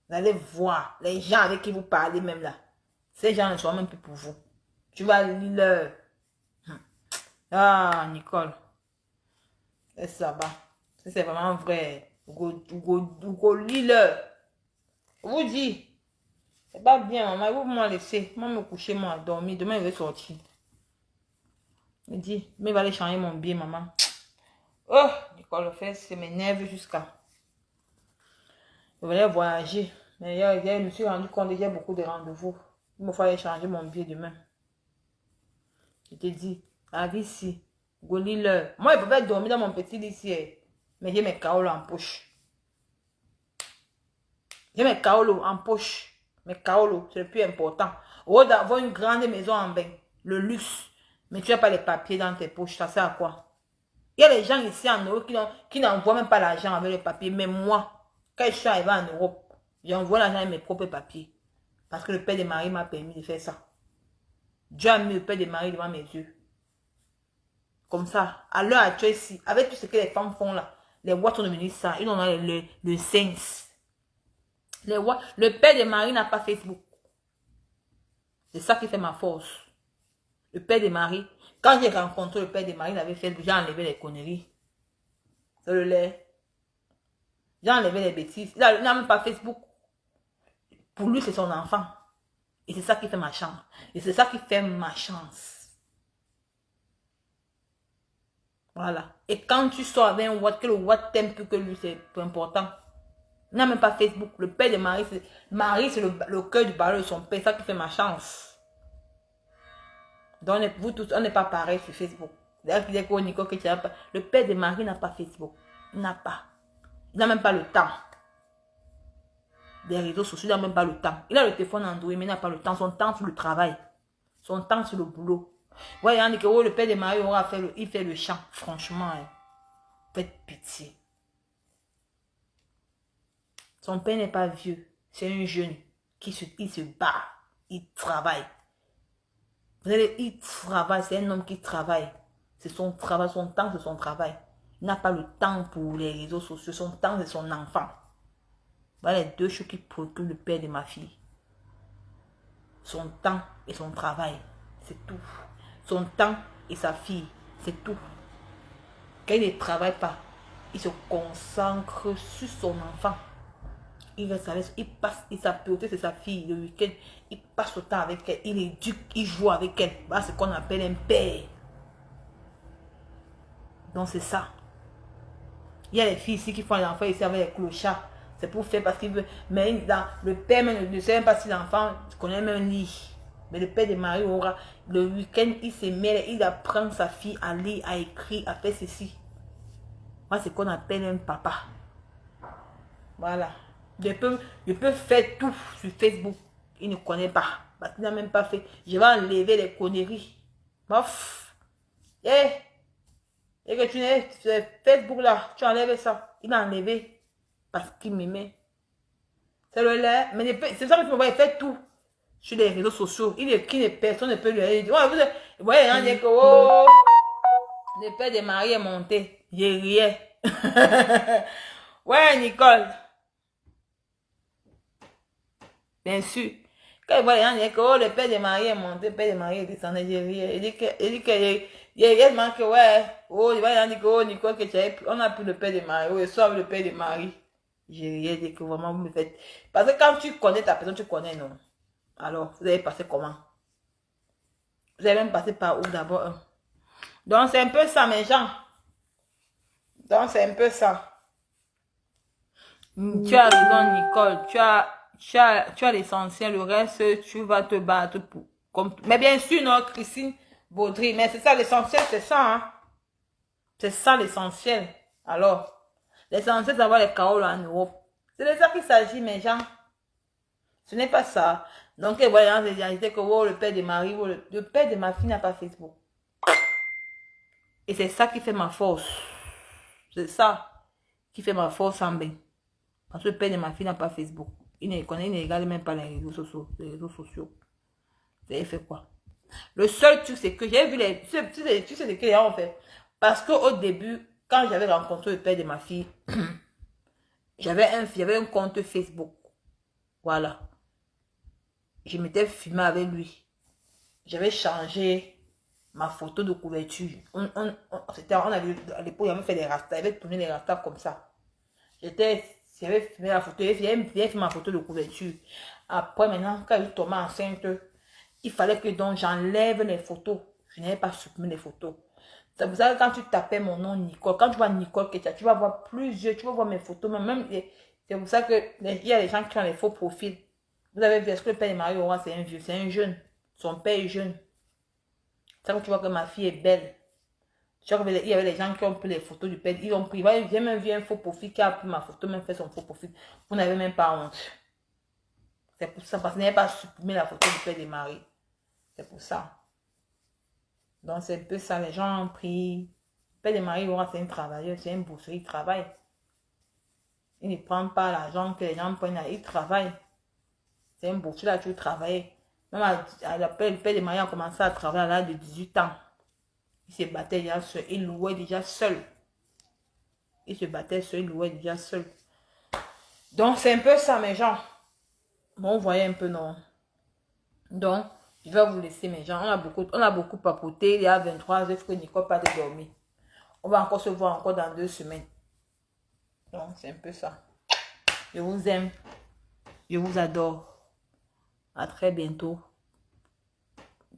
Vous allez voir les gens avec qui vous parlez même là. Ces gens ne sont même plus pour vous. Tu vas lire leur. Ah, Nicole. Et ça va. C'est vraiment vrai. Hugo, lis-le. Je vous dis. C'est pas bien, maman. Vous m'en laissez. Moi, me coucher, moi, dormir. Demain, il va sortir. Il me dit, mais il va aller changer mon billet, maman. Oh, Nicole, le fait, c'est mes nerfs jusqu'à. Je voulais voyager. Mais hier, je me suis rendu compte que j'ai beaucoup de rendez-vous. Il me faut aller changer mon billet demain. Je te dis, la vie ici, lis-le. Moi, je pouvais dormir dans mon petit lit ici, mais j'ai mes kaolos en poche. J'ai mes kaolos en poche. Mes kaolos, c'est le plus important. Au lieu d'avoir une grande maison en bain, le luxe, mais tu n'as pas les papiers dans tes poches, ça sert à quoi? Il y a les gens ici en Europe qui n'envoient même pas l'argent avec les papiers, mais moi, quand je suis arrivé en Europe, j'envoie l'argent avec mes propres papiers. Parce que le père de Marie m'a permis de faire ça. Dieu a mis le père de Marie devant mes yeux. Comme ça, à l'heure actuelle, ici, avec tout ce que les femmes font là, les watts sont devenus ça. Ils ont le sens. Le père de Marie n'a pas Facebook. C'est ça qui fait ma force. Le père de Marie, quand j'ai rencontré le père de Marie, il avait Facebook, j'ai enlevé les conneries. C'est le lait. J'ai enlevé les bêtises. Il n'a même pas Facebook. Pour lui, c'est son enfant. Et c'est ça qui fait ma chance. Et c'est ça qui fait ma chance. Voilà. Et quand tu sors avec un Watt, que le Watt t'aime plus que lui, c'est important. Il n'a même pas Facebook. Le père de Marie, c'est le cœur du ballon de son père. C'est ça qui fait ma chance. Donc, vous tous, on n'est pas pareil sur Facebook. D'ailleurs, il dit que Nico, que tu n'as pas. Le père de Marie n'a pas Facebook. Il n'a pas. Il n'a même pas le temps. Des réseaux sociaux, il n'a même pas le temps. Il a le téléphone Android, mais il n'a pas le temps. Son temps sur le travail. Son temps sur le boulot. Ouais, il y a que oh, le père de Marie aura fait il fait le chant. Franchement, hein. Faites pitié. Son père n'est pas vieux. C'est un jeune il se bat. Il travaille. Vous allez, il travaille. C'est un homme qui travaille. C'est son travail. Son temps, c'est son travail. Il n'a pas le temps pour les réseaux sociaux. Son temps, c'est son enfant. Voilà les deux choses qui préoccupent le père de ma fille. Son temps et son travail. C'est tout. Son temps et sa fille. C'est tout. Quand il ne travaille pas, il se concentre sur son enfant. Il passe, sa priorité c'est sa fille. Le week-end, il passe le temps avec elle. Il éduque, il joue avec elle. Voilà ce qu'on appelle un père. Donc c'est ça. Il y a les filles ici qui font les enfants ici avec les clochards. C'est pour faire parce qu'il veut. Mais le père même ne sait même pas si l'enfant connaît même un lit. Mais le père de Marie aura, le week-end, il se mêle, il apprend sa fille à lire, à écrire, à faire ceci. Moi, c'est ce qu'on appelle un papa. Voilà. Je peux faire tout sur Facebook. Il ne connaît pas. Parce qu'il n'a même pas fait. Je vais enlever les conneries. Bof. Et que tu n'es sur Facebook là, tu enlèves ça. Il a enlevé. Parce qu'il m'aimait. C'est le lait. Mais c'est ça que tu me vois, il fait tout. Sur les réseaux sociaux. Personne ne peut lui dire. Vous voyez, il dit que oh, le père de Marie est monté. J'ai rien. Ouais, Nicole. Bien sûr. Quand il voit les gens dire que oh, le père de Marie est monté, le père de Marie est descendu, j'ai rien. Il dit que Il y a également que, ouais, oh, il va dire que, oh, Nicole, que tu avais, on a pris le père de Marie, oh, et soit le père de Marie. J'ai rien dit que vraiment vous me faites. Parce que quand tu connais ta personne, tu connais, non. Alors, vous avez passé comment? Vous avez même passé par où d'abord? Donc, c'est un peu ça, mes gens. Donc, c'est un peu ça. Tu as raison, Nicole. Tu as l'essentiel. Le reste, tu vas te battre pour. Mais bien sûr, non, Christine Baudry. Mais c'est ça, l'essentiel, c'est ça. Hein? C'est ça, l'essentiel. Alors, l'essentiel, c'est d'avoir les carreaux en Europe. C'est de ça qu'il s'agit, mes gens. Ce n'est pas ça. Donc, voilà, c'est que oh, le père de Marie, oh, le père de ma fille n'a pas Facebook. Et c'est ça qui fait ma force. C'est ça qui fait ma force en bien. Parce que le père de ma fille n'a pas Facebook. Il ne connaît, il ne regarde même pas les réseaux sociaux. Vous avez fait quoi? Le seul truc, c'est que j'ai vu les... Tu sais de quel on fait. Parce qu'au début, quand j'avais rencontré le père de ma fille, j'avais un compte Facebook. Voilà. Je m'étais filmé avec lui. J'avais changé ma photo de couverture. On avait, à l'époque, il avait fait des rastas. Il avait tourné les rastas comme ça. J'avais filmé la photo. J'avais bien fait ma photo de couverture. Après, maintenant, quand je tombais enceinte, il fallait que donc j'enlève les photos. Je n'avais pas supprimé les photos. C'est pour ça que quand tu tapais mon nom Nicole, quand tu vois Nicole Ketia, tu vas voir plusieurs, tu vas voir mes photos. C'est pour ça que il y a des gens qui ont les faux profils. Vous avez vu, est-ce que le père de Marie Aura, c'est un vieux, c'est un jeune. Son père est jeune. C'est ça que tu vois que ma fille est belle. Tu vois qu'il y avait des gens qui ont pris les photos du père. Ils ont pris. J'ai même vu un faux profil qui a pris ma photo, même fait son faux profil. Vous n'avez même pas honte. C'est pour ça, parce que vous n'avez pas supprimé la photo du père de Marie. C'est pour ça. Donc, c'est un peu ça. Les gens ont pris. Le père de Marie Aura, c'est un travailleur, c'est un boursier, il travaille. Il ne prend pas l'argent que les gens prennent, il travaille. C'est un boursier là, tu travailles. Même le père de Marie a commencé à travailler à l'âge de 18 ans. Il se battait déjà seul. Il louait déjà seul. Il se battait seul, il louait déjà seul. Donc, c'est un peu ça, mes gens. Bon, vous voyez un peu, non? Donc, je vais vous laisser, mes gens. On a beaucoup papoté. Il y a 23 heures que Nicole pas de dormir. On va encore se voir encore dans 2 semaines. Donc, c'est un peu ça. Je vous aime. Je vous adore. À très bientôt.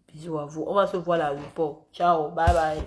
Bisous à vous. On va se voir à l'aéroport. Ciao. Bye bye.